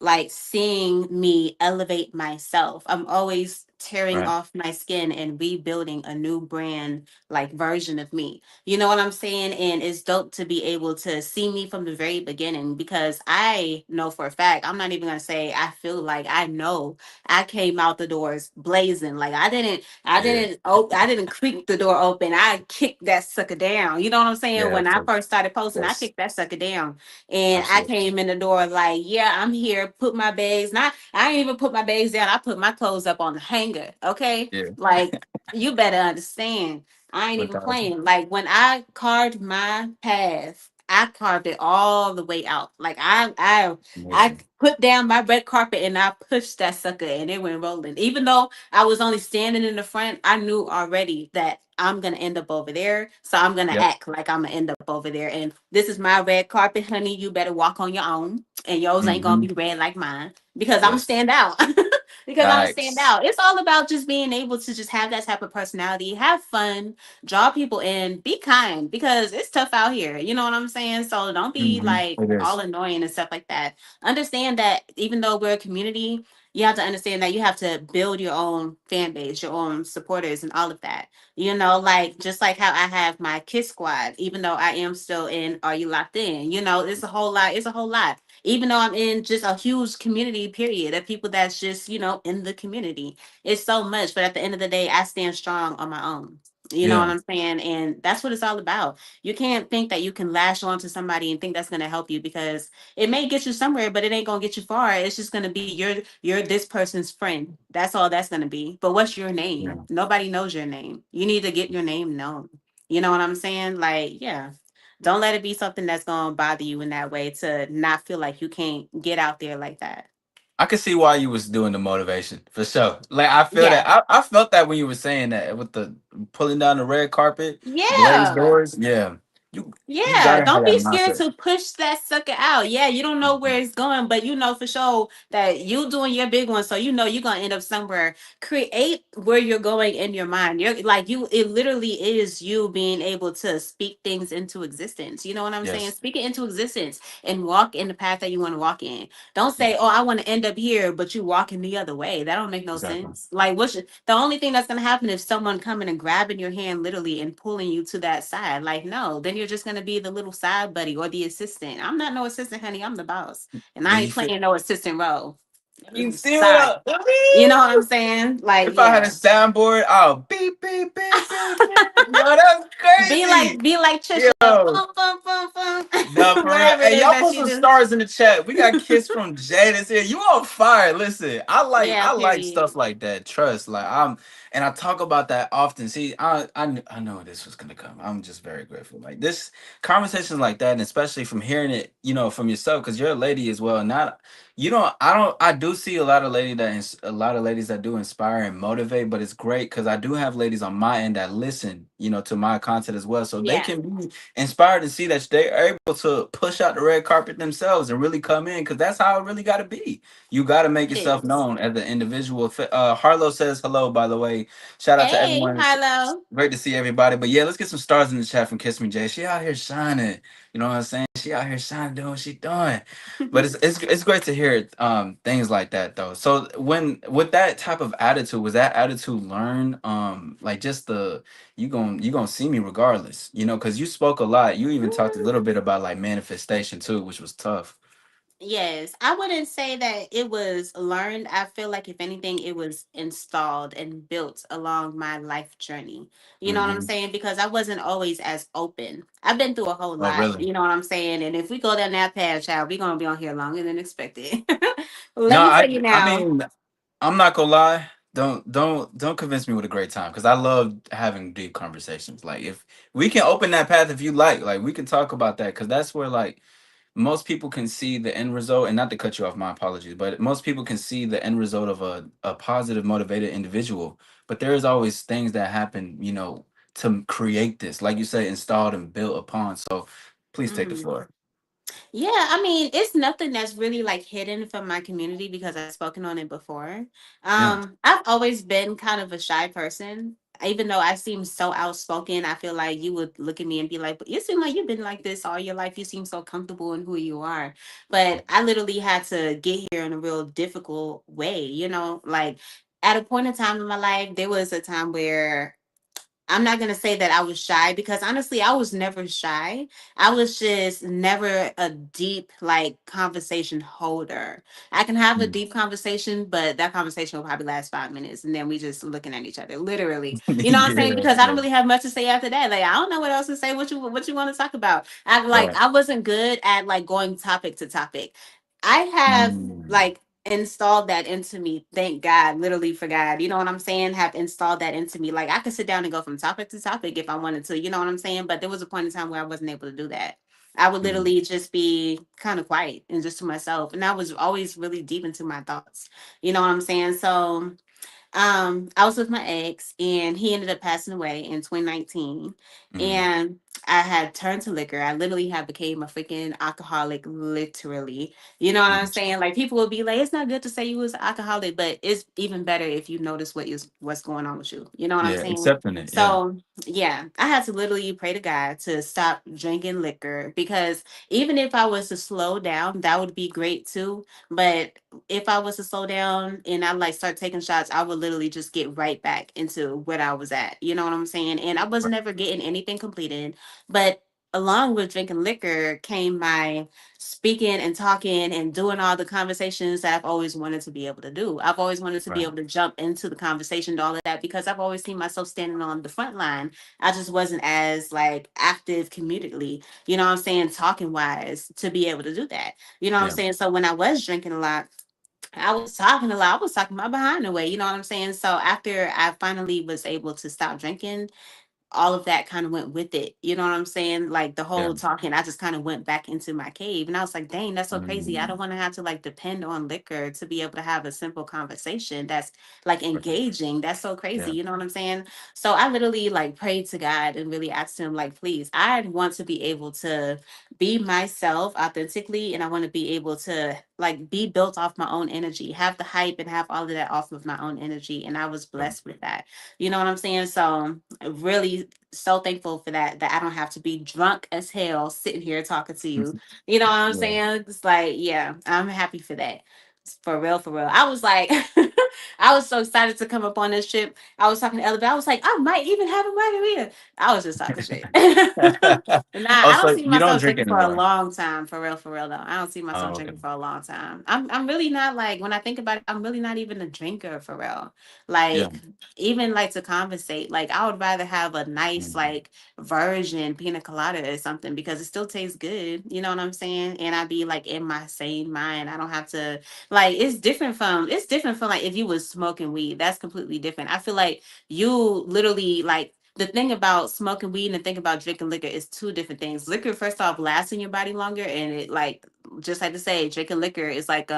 like seeing me elevate myself. I'm always tearing Right. off my skin and rebuilding a new brand like version of me. You know what I'm saying? And it's dope to be able to see me from the very beginning, because I know for a fact, I'm not even gonna say I feel like, I know I came out the doors blazing. Like Yeah. I didn't creak the door open. I kicked that sucker down. You know what I'm saying? Yeah. When I first started posting, I Yes. kicked that sucker down, and I Absolutely. came in the door like, yeah, I'm here. Put my bags. Not, I didn't even put my bags down. I put my clothes up on the hanger. Okay. Yeah. Like, you better understand. I ain't even 1,000. playing. Like, when I carved my path, I carved it all the way out. Like, I Amazing. put down my red carpet and I pushed that sucker and it went rolling. Even though I was only standing in the front, I knew already that I'm gonna end up over there. So I'm gonna Yep. act like I'm gonna end up over there. And this is my red carpet, honey. You better walk on your own. And yours ain't gonna Hmm. be red like mine. Because I'm gonna Yes. stand out. Because I'm gonna stand Facts. out. It's all about just being able to just have that type of personality, have fun, draw people in, be kind, because it's tough out here. You know what I'm saying? So don't be Hmm. like It all is. annoying and stuff like that. Understand that even though we're a community, you have to understand that you have to build your own fan base, your own supporters, and all of that. You know, like just like how I have my Kiss Squad, even though I am still in Are You Locked In? You know, it's a whole lot. It's a whole lot. Even though I'm in just a huge community, period, of people that's just, in the community. It's so much. But at the end of the day, I stand strong on my own. You know what Yeah. I'm saying? And that's what it's all about. You can't think that you can lash on to somebody and think that's going to help you, because it may get you somewhere, but it ain't gonna get you far. It's just gonna be you're this person's friend. That's all that's gonna be. But what's your name? Yeah. Nobody knows your name. You need to get your name known. You know what I'm saying? Like, yeah. Don't let it be something that's gonna bother you in that way, to not feel like you can't get out there like that. I could see why you was doing the motivation for sure. Like I feel Yeah. that. I felt that when you were saying that with the pulling down the red carpet, glazed Yeah. doors. Yeah, you you Yeah, gotta have don't that be scared mindset. to push that sucker out. Yeah, you don't know Mhm. where it's going, but you know for sure that you doing your big one, so you know you're gonna end up somewhere. Create where you're going in your mind. You're like you. It literally is you being able to speak things into existence. You know what I'm saying? Yes. Speak it into existence and walk in the path that you want to walk in. Don't Yeah. say, "Oh, I want to end up here," but you walking the other way. That don't make no Exactly. sense. Like, the only thing that's gonna happen is someone coming and grabbing your hand literally and pulling you to that side. Like, no, then you're just gonna be the little side buddy or the assistant. I'm not no assistant, honey. I'm the boss. And Do I you ain't feel? playing no assistant role. You feel Side. it? You know what I'm saying? Like, If I had a yeah. soundboard, oh beep beep beep beep beep. Yo, that's crazy. Be like Trisha. Yo. Boom, boom, boom, boom. No, for real. Whatever it Hey, is y'all that put you some do. stars in the chat. We got Kiss from Jay that's here. You on fire. Listen, I Yeah, like stuff period. like that. Trust. Like I'm, and I talk about that often. See, I know this was gonna come. I'm just very grateful. Like this conversations like that, and especially from hearing it, from yourself, because you're a lady as well. Not, I do see a lot of a lot of ladies that do inspire and motivate, but it's great because I do have ladies on my end that listen, to my content as well, so they Yeah, can be inspired to see that they are able to push out the red carpet themselves and really come in, because that's how it really got to be. You got to make it yourself is. known as an individual. Harlow says hello, by the way. Shout out to Hey, everyone. It's Harlow. great to see everybody. But yeah, let's get some stars in the chat from Kiss Me Jay. She out here shining. You know what I'm saying? She out here shining, doing what she doing. But it's great to hear things like that though. So when with that type of attitude, was that attitude learned? Like just the you gonna see me regardless. Because you spoke a lot. You even talked a little bit about like manifestation too, which was tough. Yes, I wouldn't say that it was learned. I feel like if anything, it was installed and built along my life journey. You know what I'm Hmm. saying? Because I wasn't always as open. I've been through a whole Oh, lot. really? You know what I'm saying? And if we go down that path, child, we're gonna be on here longer than expected. Let No, me tell I you I now. mean, I'm not gonna lie. Don't convince me with a great time, because I love having deep conversations. Like if we can open that path, if you like we can talk about that, because that's where like most people can see the end result. And not to cut you off, my apologies, but most people can see the end result of a positive, motivated individual. But there is always things that happen, to create this, like you say, installed and built upon. So please take the Mhm. floor. Yeah, I mean, it's nothing that's really like hidden from my community because I've spoken on it before. Yeah. I've always been kind of a shy person. Even though I seem so outspoken, I feel like you would look at me and be like, "But you seem like you've been like this all your life. You seem so comfortable in who you are." But I literally had to get here in a real difficult way, like at a point in time in my life, there was a time where I'm not gonna say that I was shy because honestly, I was never shy. I was just never a deep like conversation holder. I can have a Mm. deep conversation, but that conversation will probably last 5 minutes, and then we just looking at each other, literally. You know what I'm saying? Yeah, Because I don't yeah. really have much to say after that. Like I don't know what else to say. What you want to talk about? Right. I wasn't good at like going topic to topic. I have Mm. like installed that into me. Thank God, literally for God. You know what I'm saying? Have installed that into me. Like I could sit down and go from topic to topic if I wanted to. You know what I'm saying? But there was a point in time where I wasn't able to do that. I would Mm. literally just be kind of quiet and just to myself. And I was always really deep into my thoughts. You know what I'm saying? So I was with my ex and he ended up passing away in 2019. Mm. And I had turned to liquor. I literally had became a freaking alcoholic, literally. You know what I'm Mm. saying? Like people will be like, it's not good to say you was an alcoholic, but it's even better if you notice what's going on with you. You know what I'm Yeah, saying? accepting it. Yeah. So yeah, I had to literally pray to God to stop drinking liquor because even if I was to slow down, that would be great too. But if I was to slow down and I like start taking shots, I would literally just get right back into what I was at. You know what I'm saying? And I was Right. never getting anything completed. But along with drinking liquor came my speaking and talking and doing all the conversations that I've always wanted to be able to do. I've always wanted to be Right. able to jump into the conversation, all of that, because I've always seen myself standing on the front line. I just wasn't as like active communally, you know what I'm saying, talking wise to be able to do that. You know what I'm Yeah. saying? So when I was drinking a lot, I was talking a lot. I was talking my behind away. You know what I'm saying? So after I finally was able to stop drinking, all of that kind of went with it. You know what I'm saying? Like the Yeah. whole talking, I just kind of went back into my cave and I was like, dang, that's so crazy. I Mm. don't want to have to like depend on liquor to be able to have a simple conversation that's like Right. engaging. That's so crazy. Yeah. You know what I'm saying? So I literally like prayed to God and really asked him, like, please, I want to be able to be myself authentically and I want to be able to like be built off my own energy, have the hype and have all of that off of my own energy. And I was Right. blessed with that. You know what I'm saying? So really so thankful for that I don't have to be drunk as hell sitting here talking to you. You know what I'm Yeah. saying? It's like, yeah, I'm happy for that. For real, for real. I was like, I was so excited to come up on this trip. I was talking to Elevate. I was like, I might even have a margarita. I was just talking shit. Nah, Oh, I don't so see you don't myself drink drinking for a anymore? long time. For real though. I don't see myself Oh, okay. drinking for a long time. I'm really not like when I think about it, I'm really not even a drinker for real. Yeah. Like even like to conversate, like I would rather have a nice Mm. like version pina colada or something because it still tastes good. You know what I'm saying? And I be like in my sane mind. I don't have to like it's different from like if you you was smoking weed. That's completely different. I feel like you literally like the thing about smoking weed and the thing about drinking liquor is two different things. Liquor, first off, lasts in your body longer, and it like just like to say, drinking liquor is like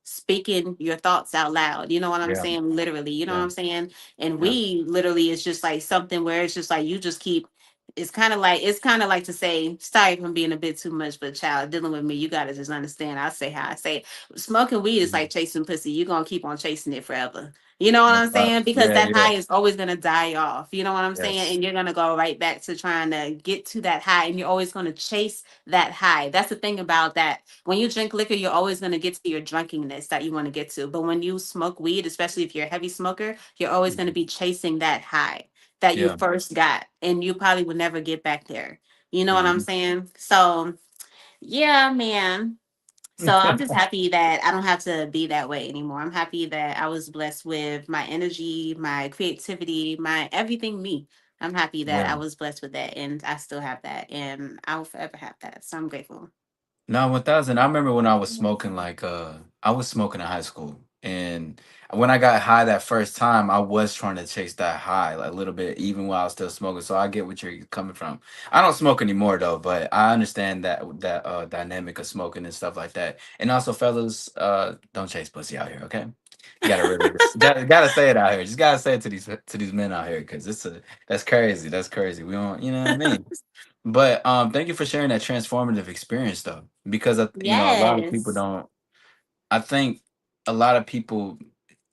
speaking your thoughts out loud. You know what I'm Yeah. saying? Literally, you know what Yeah. I'm saying? And Yeah. we literally is just like something where it's just like you just keep it's kind of like to say, sorry if I'm being a bit too much, but child, dealing with me, you gotta just understand. I say how I say it. Smoking weed is Mhm. like chasing pussy. You're gonna keep on chasing it forever. You know what No I'm saying? Because Yeah. that Yeah. high is always gonna die off. You know what I'm saying? Yes. And you're gonna go right back to trying to get to that high, and you're always gonna chase that high. That's the thing about that. When you drink liquor, you're always gonna get to your drunkenness that you want to get to. But when you smoke weed, especially if you're a heavy smoker, you're always gonna Mhm. be chasing that high that you Yeah. first got, and you probably would never get back there. You know what I'm Mhm. saying? So, yeah, man. So I'm just happy that I don't have to be that way anymore. I'm happy that I was blessed with my energy, my creativity, my everything me. I'm happy that Yeah. I was blessed with that, and I still have that, and I will forever have that. So I'm grateful. No, 1000. I remember when I was smoking, like, I was smoking in high school. And when I got high that first time, I was trying to chase that high like a little bit, even while I was still smoking. So I get what you're coming from. I don't smoke anymore though, but I understand that dynamic of smoking and stuff like that. And also, fellas, don't chase pussy out here, okay? Gotta really gotta say it out here. Just gotta say it to these men out here, because it's a that's crazy. That's crazy. We don't, you know what I mean? But thank you for sharing that transformative experience though, because a lot of people Yes. don't. I think a lot of people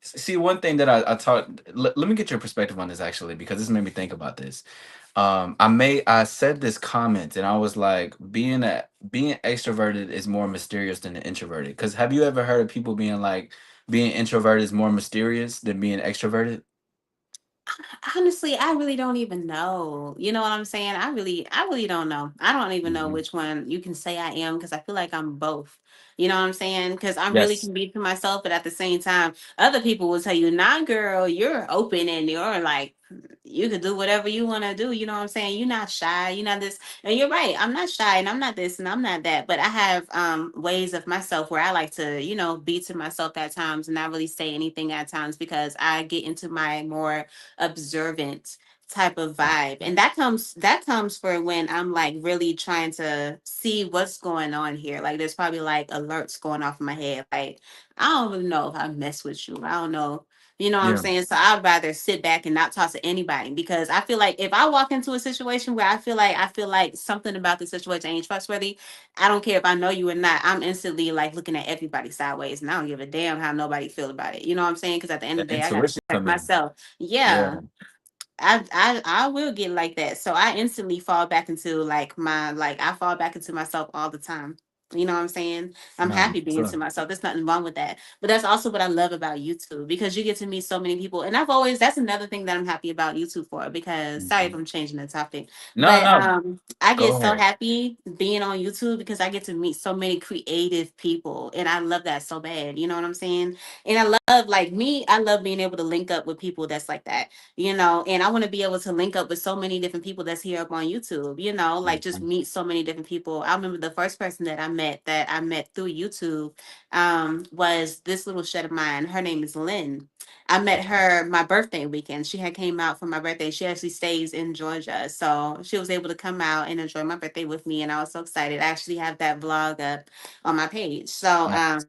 see one thing that I taught. Let me get your perspective on this actually, because this made me think about this. I said this comment and I was like, being extroverted is more mysterious than introverted. Because have you ever heard of people being like, being introverted is more mysterious than being extroverted? Honestly, I really don't even know. You know what I'm saying? I really don't know. I don't even know Hmm. which one you can say I am, because I feel like I'm both. You know what I'm saying? Because I really Yes. can be to myself, but at the same time, other people will tell you, "Nah, girl, you're open and you're like you could do whatever you want to do." You know what I'm saying? You're not shy. You're not this, and you're right. I'm not shy, and I'm not this, and I'm not that. But I have ways of myself where I like to, be to myself at times, and not really say anything at times, because I get into my more observant type of vibe, and that comes for when I'm like really trying to see what's going on here. Like there's probably like alerts going off in my head, like I don't really know if I mess with you, I don't know, you know what I'm Yeah. saying? So I'd rather sit back and not talk to anybody, because I feel like if I walk into a situation where I feel like something about the situation ain't trustworthy, I don't care if I know you or not, I'm instantly like looking at everybody sideways, and I don't give a damn how nobody feel about it. You know what I'm saying? Because at the end of That the day, I gotta intuition protect come in. myself. Yeah. Yeah, I will get like that. So I instantly fall back into I fall back into myself all the time. You know what I'm saying? I'm No, happy being to sure. myself. There's nothing wrong with that. But that's also what I love about YouTube, because you get to meet so many people. And that's another thing that I'm happy about YouTube for, because sorry if Mhm. I'm changing the topic. No, But no, I get go so ahead. happy being on YouTube, because I get to meet so many creative people. And I love that so bad. You know what I'm saying? And I love like me, I love being able to link up with people that's like that, and I want to be able to link up with so many different people that's here up on YouTube, like just Mhm. meet so many different people. I remember the first person that I met through YouTube was this little shed of mine. Her name is Lynn. I met her my birthday weekend. She had came out for my birthday. She actually stays in Georgia. So she was able to come out and enjoy my birthday with me. And I was so excited. I actually have that vlog up on my page. So Nice.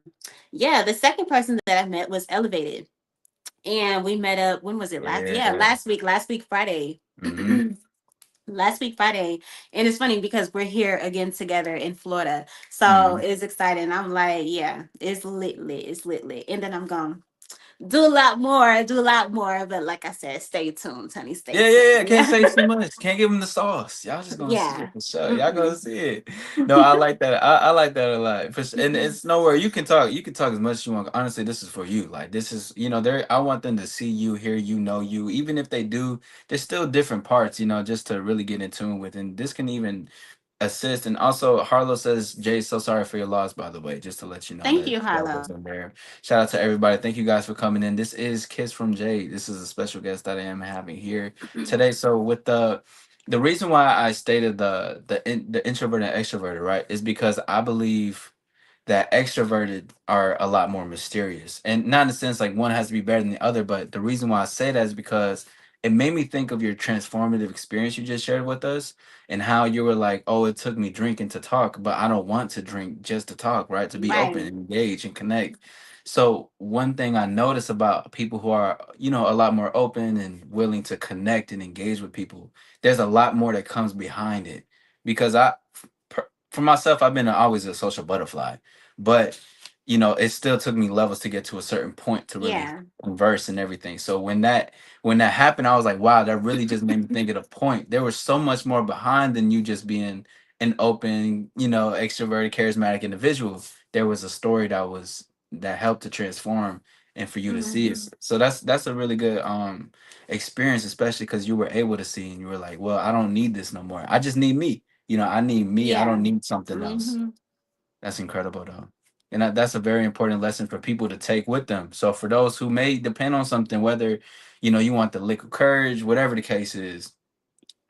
yeah, the second person that I met was Elevated, and we met up. When was it? Yeah. Last week Friday. Hmm. Last week Friday. And it's funny because we're here again together in Florida, so Hmm. it's exciting. I'm like, yeah, it's lit, and then I'm gonna do a lot more, but like I said, stay tuned, honey, stay Yeah, yeah, yeah. tuned. Can't say too much. Can't give them the sauce. Y'all just gonna see Yeah. it for sure. Y'all gonna Mm-mm. see it. No, I like that. I like that a lot. And it's nowhere you can talk. You can talk as much as you want. Honestly, this is for you. Like this is, there. I want them to see you, hear you, know you. Even if they do, there's still different parts. Just to really get in tune with. And this can even assist. And also, Harlow says, Jay, so sorry for your loss, by the way, just to let you know Thank that you, that Harlow. was in there. Shout out to everybody. Thank you guys for coming in. This is Kiss from Jay. This is a special guest that I am having here today. So with the reason why I stated the introvert and extroverted, right, is because I believe that extroverted are a lot more mysterious. And not in the sense like one has to be better than the other, but the reason why I say that is because it made me think of your transformative experience you just shared with us, and how you were like, oh, it took me drinking to talk, but I don't want to drink just to talk, right? To be open Right. and engage and connect. So one thing I notice about people who are, a lot more open and willing to connect and engage with people, there's a lot more that comes behind it. Because for myself, I've been always a social butterfly, but it still took me levels to get to a certain point to really Yeah. converse and everything. So when that happened, I was like, wow, that really just made me think of the point. There was so much more behind than you just being an open, extroverted, charismatic individual. There was a story that helped to transform and for you to see it. Mhm. So that's a really good experience, especially because you were able to see and you were like, well, I don't need this no more. I just need me. I need me. I don't Yeah. need something else. Mhm. That's incredible, though. And that's a very important lesson for people to take with them. So for those who may depend on something, whether you want the liquid courage, whatever the case is,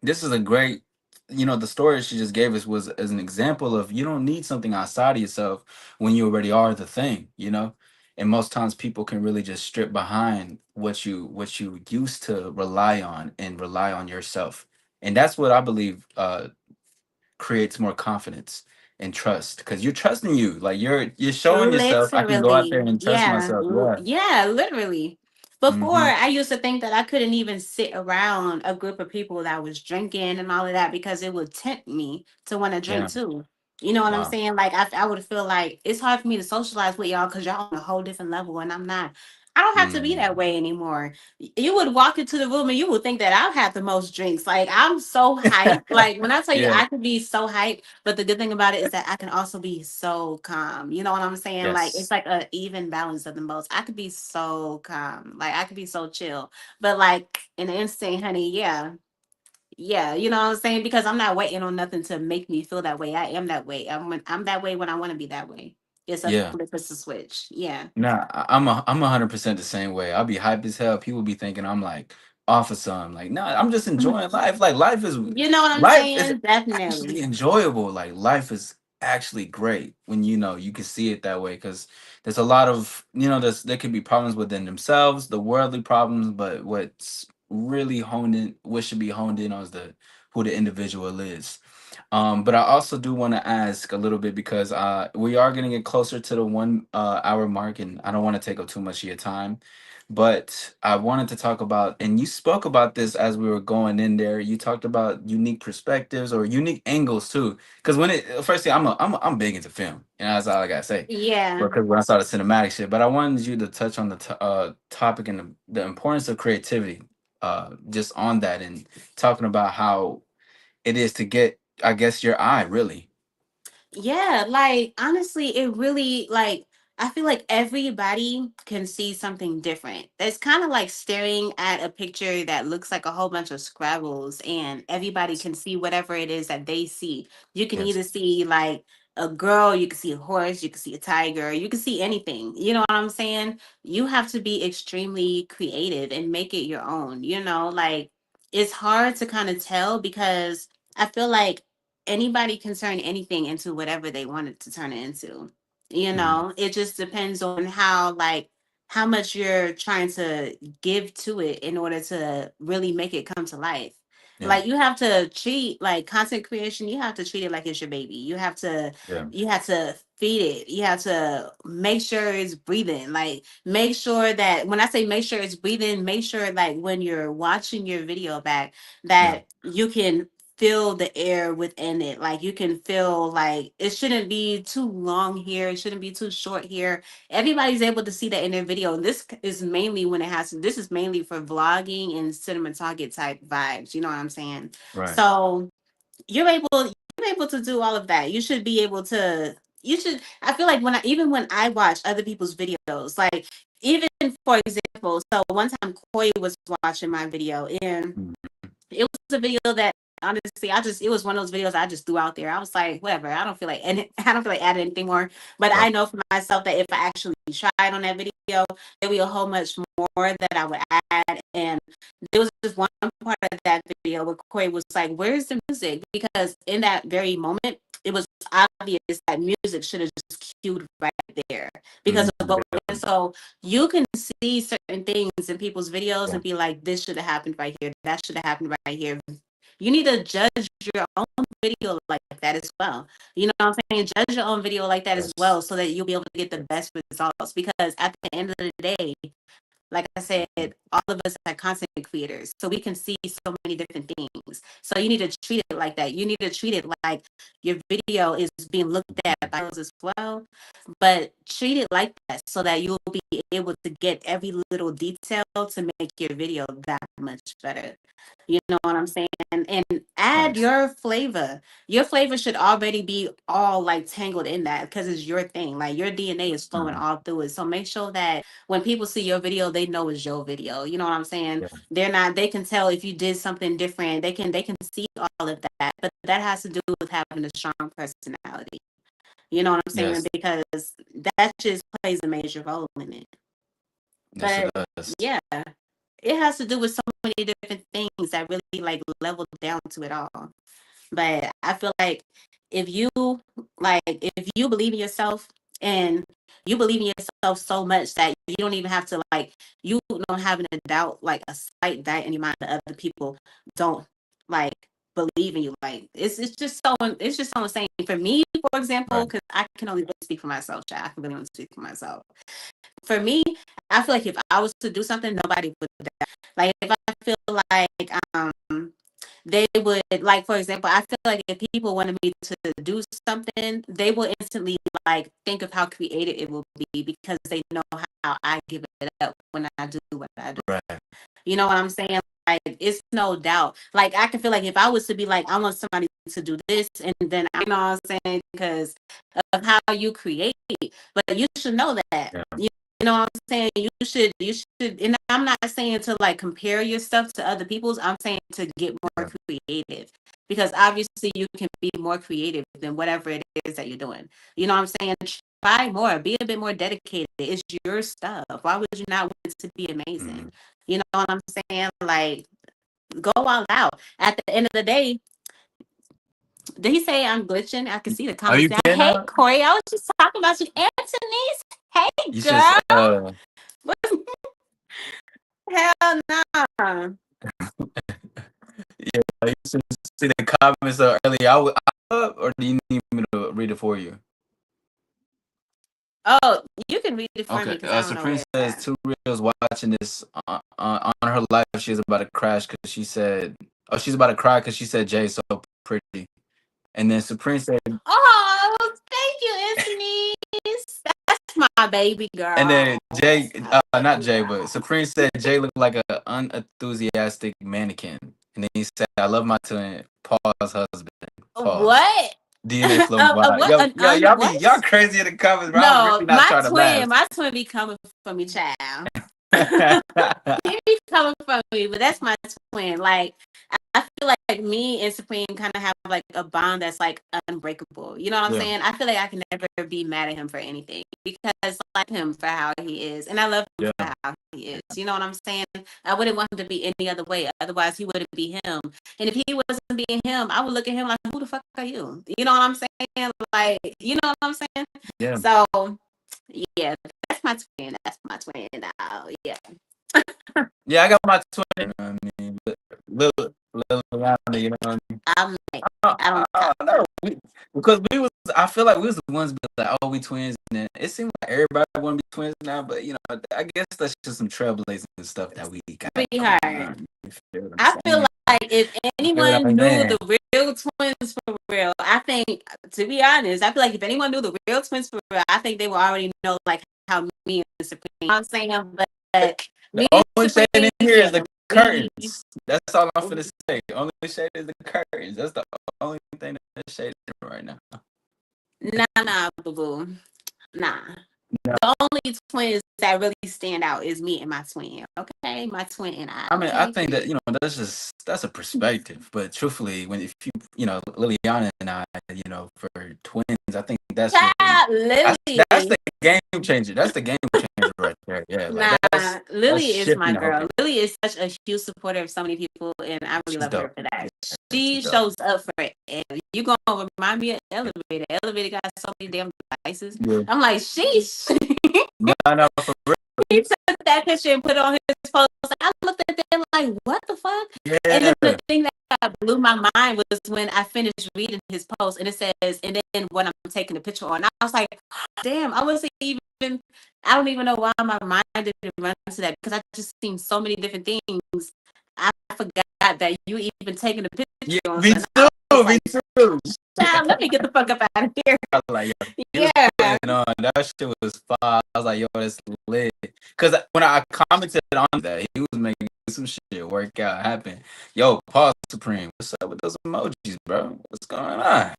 this is a great. The story she just gave us was as an example of you don't need something outside of yourself when you already are the thing. And most times people can really just strip behind what you used to rely on and rely on yourself. And that's what I believe creates more confidence and trust, because you're trusting you, like you're showing yourself I can go out there Literally. and trust Yeah. myself. Yeah. Yeah, literally. Before, Mm-hmm. I used to think that I couldn't even sit around a group of people that was drinking and all of that because it would tempt me to want to Yeah. drink too. You know what I'm Wow. saying? Like, I would feel like it's hard for me to socialize with y'all because y'all on a whole different level and I'm not. I don't have to be that Mm. way anymore. You would walk into the room and you would think that I've had the most drinks. Like, I'm so hyped. Like, when I tell you Yeah. I could be so hyped, but the good thing about it is that I can also be so calm. You know what I'm saying? Like it's Yes. like a even balance of the most. I could be so calm. Like I could be so chill. But like in an instant, honey, yeah. Yeah, you know what I'm saying? Because I'm not waiting on nothing to make me feel that way. I am that way. I'm that way when I want to be that way. It's a Yeah. flip, it's a switch. Yeah. Nah, I'm 100% the same way. I'll be hyped as hell. People be thinking I'm like off of some. Like, nah, I'm just enjoying life. Like, You know what I'm life is saying? actually Definitely. enjoyable. Like, life is actually great when you can see it that way. Because there's a lot of there could be problems within themselves, the worldly problems, but what's really what should be honed in on is the who the individual is. But I also do want to ask a little bit because we are getting it closer to the 1 hour mark, and I don't want to take up too much of your time. But I wanted to talk about, and you spoke about this as we were going in there. You talked about unique perspectives or unique angles too. Because firstly, I'm big into film, and that's all I gotta say. Yeah. Because when I saw the cinematic shit, but I wanted you to touch on the topic and the importance of creativity, just on that, and talking about how it is to get, I guess, your eye really. Yeah, like honestly, it really like I feel like everybody can see something different. It's kind of like staring at a picture that looks like a whole bunch of Scrabbles, and everybody can see whatever it is that they see. You can Yes. either see like a girl, you can see a horse, you can see a tiger, you can see anything. You know what I'm saying? You have to be extremely creative and make it your own. Like it's hard to kind of tell because I feel like anybody can turn anything into whatever they wanted to turn it into. Mhm. It just depends on how much you're trying to give to it in order to really make it come to life. Yeah. Like you have to treat like content creation, you have to treat it like it's your baby. Yeah. You have to feed it. You have to make sure it's breathing. Like make sure that when I say make sure it's breathing, make sure like when you're watching your video back Yeah. that you can feel the air within it. Like you can feel like it shouldn't be too long here. It shouldn't be too short here. Everybody's able to see that in their video. And this is mainly when it has to, this is mainly for vlogging and cinematography type vibes. You know what I'm saying? Right. So you're able to do all of that. You should be able to I feel like even when I watch other people's videos, like even for example, so one time Koi was watching my video and Mhm. it was a video that honestly it was one of those videos I just threw out there. I was like, whatever. I don't feel like and I don't feel like adding anything more. But Right. I know for myself that if I actually tried on that video, there'd be a whole much more that I would add. And there was just one part of that video where Corey was like, "Where's the music?" Because in that very moment, it was obvious that music should have just cued right there because of what we're doing. So you can see certain things in people's videos and be like, this should have happened right here. That should have happened right here. You need to judge your own video like that as well. You know what I'm saying? Judge your own video like that as well so that you'll be able to get the best results. Because at the end of the day, like I said, all of us are content creators, so we can see so many different things. So you need to treat it like that. You need to treat it like your video is being looked at by others as well, but treat it like that so that you'll be able to get every little detail to make your video that much better. You know what I'm saying? And add your flavor. Your flavor should already be all like tangled in that because it's your thing. Like your DNA is flowing all through it. So make sure that when people see your video, they know it's your video. You know what I'm saying? They can tell if you did something different. They can see all of that. But that has to do with having a strong personality. You know what I'm saying? Because that just plays a major role in it. But yeah, it has to do with so many different things that really like level down to it all. But I feel like if you believe in yourself and you believe in yourself so much that you don't even have to like you don't have a doubt like a slight doubt in your mind that other people don't like believe in you. Like it's just so insane. For me, for example, because I can only really speak for myself, child. I can really only speak for myself. For me, I feel like if I was to do something, nobody would doubt. Like if I feel like they would like, for example, I feel like if people wanted me to do something, they will instantly like think of how creative it will be because they know how I give it up when I do what I do. You know what I'm saying? Like it's no doubt. Like I can feel like if I was to be like, I want somebody to do this, and then I know what I'm saying because of how you create, but you should know that. You know what I'm saying? You should, and I'm not saying to like compare your stuff to other people's. I'm saying to get more creative because obviously you can be more creative than whatever it is that you're doing. You know what I'm saying? Try more, be a bit more dedicated. It's your stuff. Why would you not want it to be amazing? You know what I'm saying? Like, go all out. At the end of the day, did he say I'm glitching? I can see the comments now. Hey, Corey, I was just talking about you. Anthony's. Hey, girl. Hell no. Yeah, you should see the comments earlier. Or do you need me to read it for you? Oh, you can read it for me. Supreme says 2 Reels watching this on her life. She's about to crash because she said, she's about to cry because she said Jay's so pretty. And then Supreme said, oh, thank you, Anthony. That's my baby girl. And then Jay, not Jay, but Supreme said Jay looked like an unenthusiastic mannequin. And then he said, I love my twin, Paul's husband. Pause. What? DNA flow vibe. Y'all crazy in the comments, bro. No, really my twin be coming for me, child. He be coming for me, but that's my twin. Like I feel like me and Supreme kind of have like a bond that's like unbreakable. You know what I'm saying? I feel like I can never be mad at him for anything because I like him for how he is, and I love him for how he is. You know what I'm saying? I wouldn't want him to be any other way. Otherwise, he wouldn't be him. And if he wasn't being him, I would look at him like, "Who the fuck are you?" You know what I'm saying? Like, you know what I'm saying? Yeah. So, yeah, that's my twin. That's my twin. Yeah. Yeah, I got my twin. You know what I mean? But little Rihanna, you know what I mean? I don't know. Because I feel like we was the ones be like, oh, we twins. And then it seems like everybody want to be twins now. But, you know, I guess that's just some trailblazing stuff that we got. Pretty hard. I feel like if anyone knew the real twins for real, I think, to be honest, I feel like if anyone knew the real twins for real, I think they would already know like how me and Supreme. I'm saying, but the only shade in here is the curtains. That's all I'm finna say. The only shade is the curtains. That's the only thing that's shaded right now. Nah, boo-boo. Nah. No. The only twins that really stand out is me and my twin. Okay, my twin and I. I mean, I think that, you know, that's a perspective. But truthfully, if you know, Liliana and I, you know, for twins, I think that's the game changer. That's the game changer right there. Yeah, like Nah, that's Lily is my shifting the whole girl. game. Lily is such a huge supporter of so many people, and I really She's love her dope. for that. Yeah, She she's dope. shows up for it. And you gonna remind me of Elevator. Elevator got so many damn devices. Yeah. I'm like, sheesh. No, no, for real. He took that picture and put it on his post. I looked at them like, what the fuck? And then Yeah. the thing that blew my mind was when I finished reading his post and it says, and then what I'm taking a picture on. I was like, damn, I wasn't even, I don't even know why my mind didn't run to that because I just seen so many different things. I forgot that you even taking a picture Yeah, on me something. I too. was Me like, too. child, let me get the fuck up out of here. I was like, yo, he was Yeah. putting it on. That shit was fire. I was like, yo, that's lit. Cause when I commented on that, he was making some shit work out, happen. Yo, Paul Supreme, what's up with those emojis, bro? What's going on?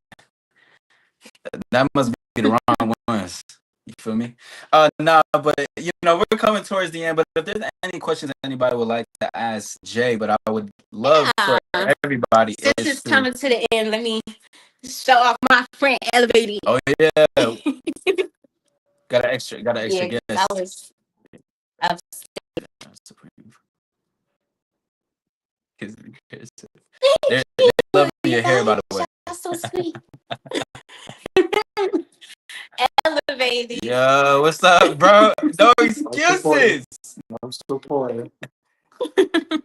That must be the wrong ones. You feel me? No, but we're coming towards the end. But if there's any questions anybody would like to ask Jay, but I would love for Yeah. everybody Since is it's to. coming to the end, let me show off my friend Elevated. Oh yeah, got an extra Yeah, guest. I was upset. Supreme. They're loving your hair, by the way. That's so sweet. Elevated. Yo, what's up, bro? No excuses. I'm supporting.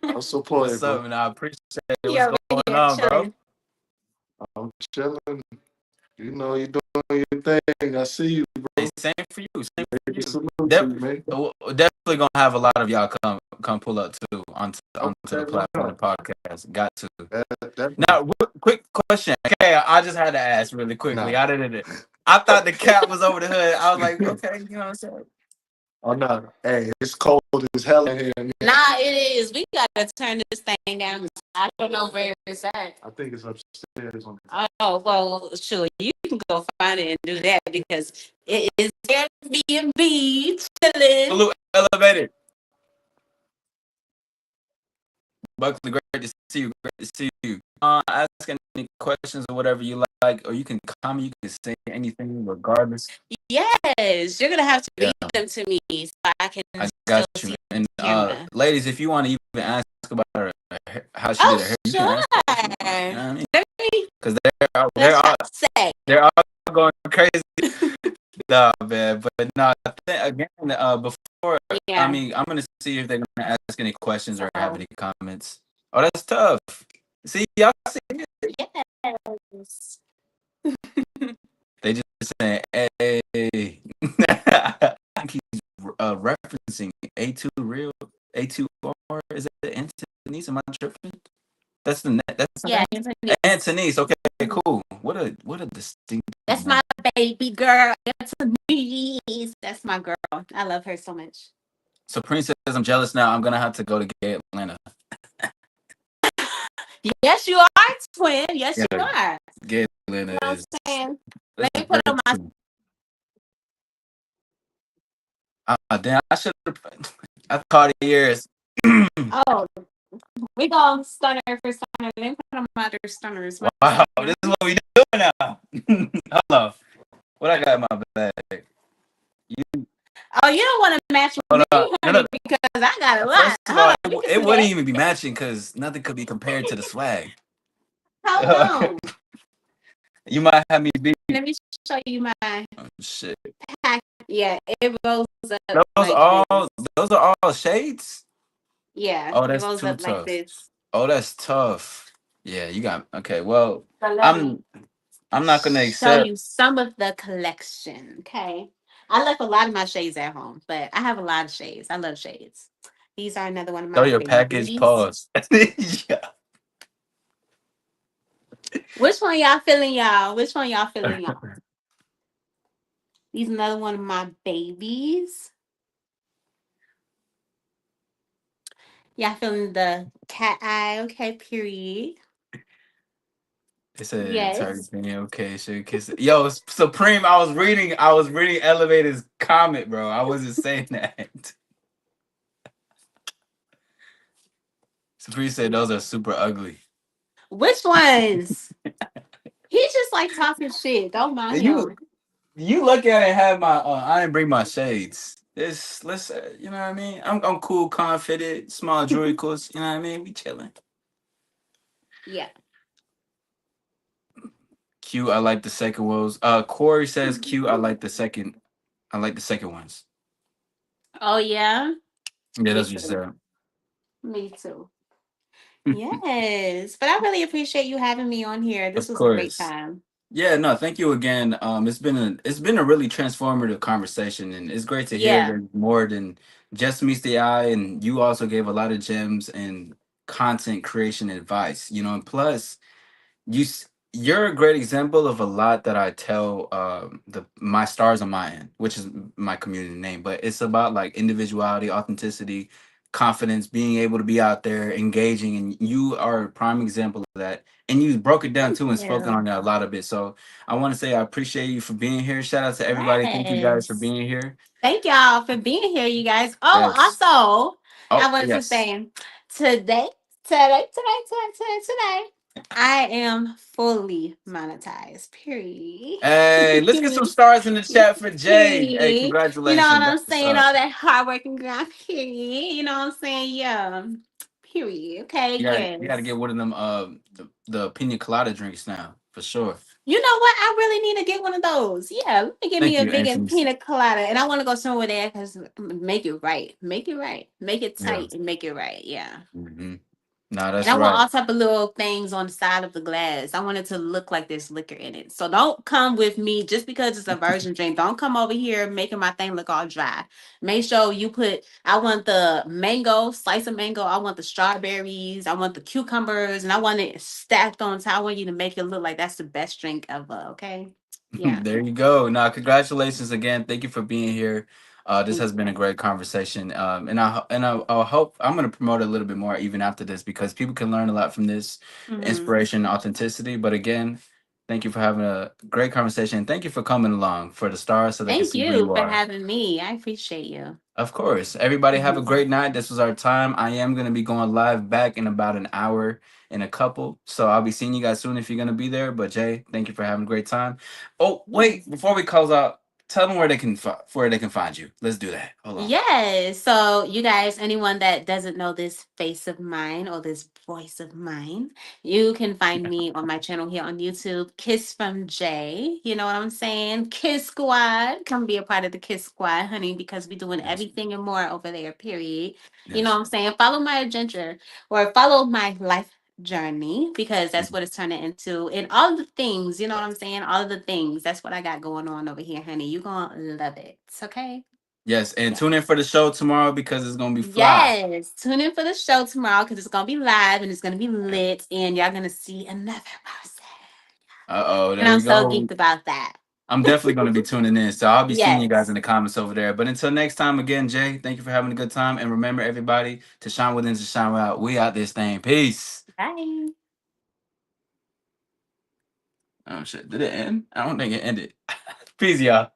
I'm supporting, What's up, bro. man? I appreciate it. He What's over going here on, bro? chilling. I'm chilling. You know, you doing your thing. I see you, bro. Hey, same for you. Same for Make you. it salute to you, man. We're definitely gonna have a lot of y'all come pull up too onto the Okay, why platform, the not? podcast. Got to. That Now, quick question. Okay, I just had to ask really quickly. nah. I thought the cat was over the hood. I was like, okay, you know what I'm saying? Oh no. Hey, it's cold as hell in here. Man. Nah, it is. We gotta turn this thing down. I don't know where it's at. I think it's upstairs on Oh well, sure. You can go find it and do that because it is Airbnb chilling. Salute, elevated. Buckley, great to see you. Great to see you. Ask any questions or whatever you like, or you can comment. You can say anything, regardless. Yes, you're gonna have to Yeah. read them to me so I can I still got you. see And the camera. ladies, if you want to even ask about her, how she Oh, did her hair, you can sure. ask her. You know what I mean? Let me. Because Let's have sex. they're all going crazy. Nah, man. But no, again, before Yeah. I mean, I'm gonna see if they're gonna ask any questions or have any comments. Oh, that's tough. See, y'all see it? Yes. They just saying, hey. I think he's referencing A2 Real, A2R. Is that Anthony's? Am I tripping? That's the net. That's Yeah, Anthony's. Okay, cool. What a distinct. That's my baby girl. Anthony's. That's my girl. I love her so much. So Prince says, I'm jealous now. I'm gonna have to go to Gay Atlanta. Yes, you are, twin. Yes, you are. Gay Atlanta You know what is. I'm saying? Let me put on my. Damn, I should have. I thought years. Oh, we gonna stunner for stunner. Let me put on my other stunners. Wow, this is what we doing now. Hello, what I got in my bag? Oh, you don't want to match with me, honey, because I got a lot. First of all, it wouldn't even be matching because nothing could be compared to the swag. Hold on. You might have me beat. Let me show you my shit. pack. Yeah, it rolls up. Those are all shades. Yeah. Oh, that's it rolls too up tough. like this. Oh, that's tough. Yeah, you got okay. Well, I'm not gonna accept. Show you some of the collection. Okay. I left a lot of my shades at home, but I have a lot of shades. I love shades. These are another one of my. Throw your package. Pause. Yeah. Which one y'all feeling, y'all? Which one y'all feeling, y'all? These another one of my babies. Y'all feeling the cat eye? Okay, period. It said yes. Okay, should kiss it. Yo, Supreme, I was reading Elevator's comment, bro. I wasn't saying that. Supreme said those are super ugly. Which ones? He's just like talking shit. Don't mind him. You look at it and have my I didn't bring my shades. This let's you know what I mean. I'm cool, confident, small jewelry. You know what I mean. We chilling. Yeah. Q. I like the second ones. Corey says Q. I like the second. I like the second ones. Oh yeah. Yeah, Me that's what you too. said. Me too. Yes, but I really appreciate you having me on here. This Of was a great course. time. Yeah, no, thank you again. It's been a really transformative conversation, and it's great to hear Yeah. that more than just meets the eye. And you also gave a lot of gems and content creation advice. And plus you're a great example of a lot that I tell the my stars on my end, which is my community name. But it's about like individuality, authenticity, confidence, being able to be out there engaging, and you are a prime example of that. And you broke it down Thank too and spoken you. on that a lot of it. So I want to say I appreciate you for being here. Shout out to everybody. Thank you guys for Yes. being here. Thank y'all for being here, you guys. Oh, Yes. also, I Oh wanted to yes. say today, I am fully monetized. Period. Hey, let's get some stars in the chat for Jay. Hey, Period. You know what congratulations. I'm That's what's saying? up. All that hard work and grind. Period. You know what I'm saying? Yeah. Period. Okay. You gotta Yes. get one of them the pina colada drinks now for sure. You know what? I really need to get one of those. Yeah, let me get me Thank a you, big and Anthony. pina colada, and I want to go somewhere there because make it right, make it right, make it Yeah. tight, and make it right. Yeah. Nah, And that's I want right. all type of little things on the side of the glass. I want it to look like there's liquor in it. So don't come with me just because it's a virgin drink. Don't come over here making my thing look all dry. Make sure you put. I want the mango, slice of mango. I want the strawberries. I want the cucumbers, and I want it stacked on top. I want you to make it look like that's the best drink ever. Okay. Yeah. There you go. Now, congratulations again. Thank you for being here. This Thank has been a you. great conversation. I hope I'm going to promote it a little bit more even after this because people can learn a lot from this Hmm. inspiration, authenticity. But again, thank you for having a great conversation. Thank you for coming along for the stars so they can Thank see who you you for are. having me. I appreciate you. Of course. Everybody have a Mhm. great night. This was our time. I am going to be going live back in about an hour in a couple. So I'll be seeing you guys soon if you're going to be there. But Jay, thank you for having a great time. Oh, wait, Yes. before we close out, tell them where they can find you. Let's do that. Hold on. Yes. So, you guys, anyone that doesn't know this face of mine or this voice of mine, you can find me on my channel here on YouTube, Kiss from Jay. You know what I'm saying? Kiss Squad. Come be a part of the Kiss Squad, honey, because we're doing Yes. everything and more over there, period. You know Yes. what I'm saying? Follow my adventure or follow my life journey because that's what it's turning into. And all of the things, you know what I'm saying? All of the things. That's what I got going on over here, honey. You're going to love it. Okay? Yes. And Yeah. tune in for the show tomorrow because it's going to be fly. Yes, tune in for the show tomorrow because it's gonna be live and it's gonna be lit, and y'all gonna see another person. Uh-oh. And There I'm we so go. geeked about that. I'm definitely going to be tuning in. So I'll be seeing you guys in Yes. the comments over there. But until next time, again, Jay, thank you for having a good time. And remember, everybody, to shine within, to shine without. We out this thing. Peace. Bye. Oh, shit. Did it end? I don't think it ended. Peace, y'all.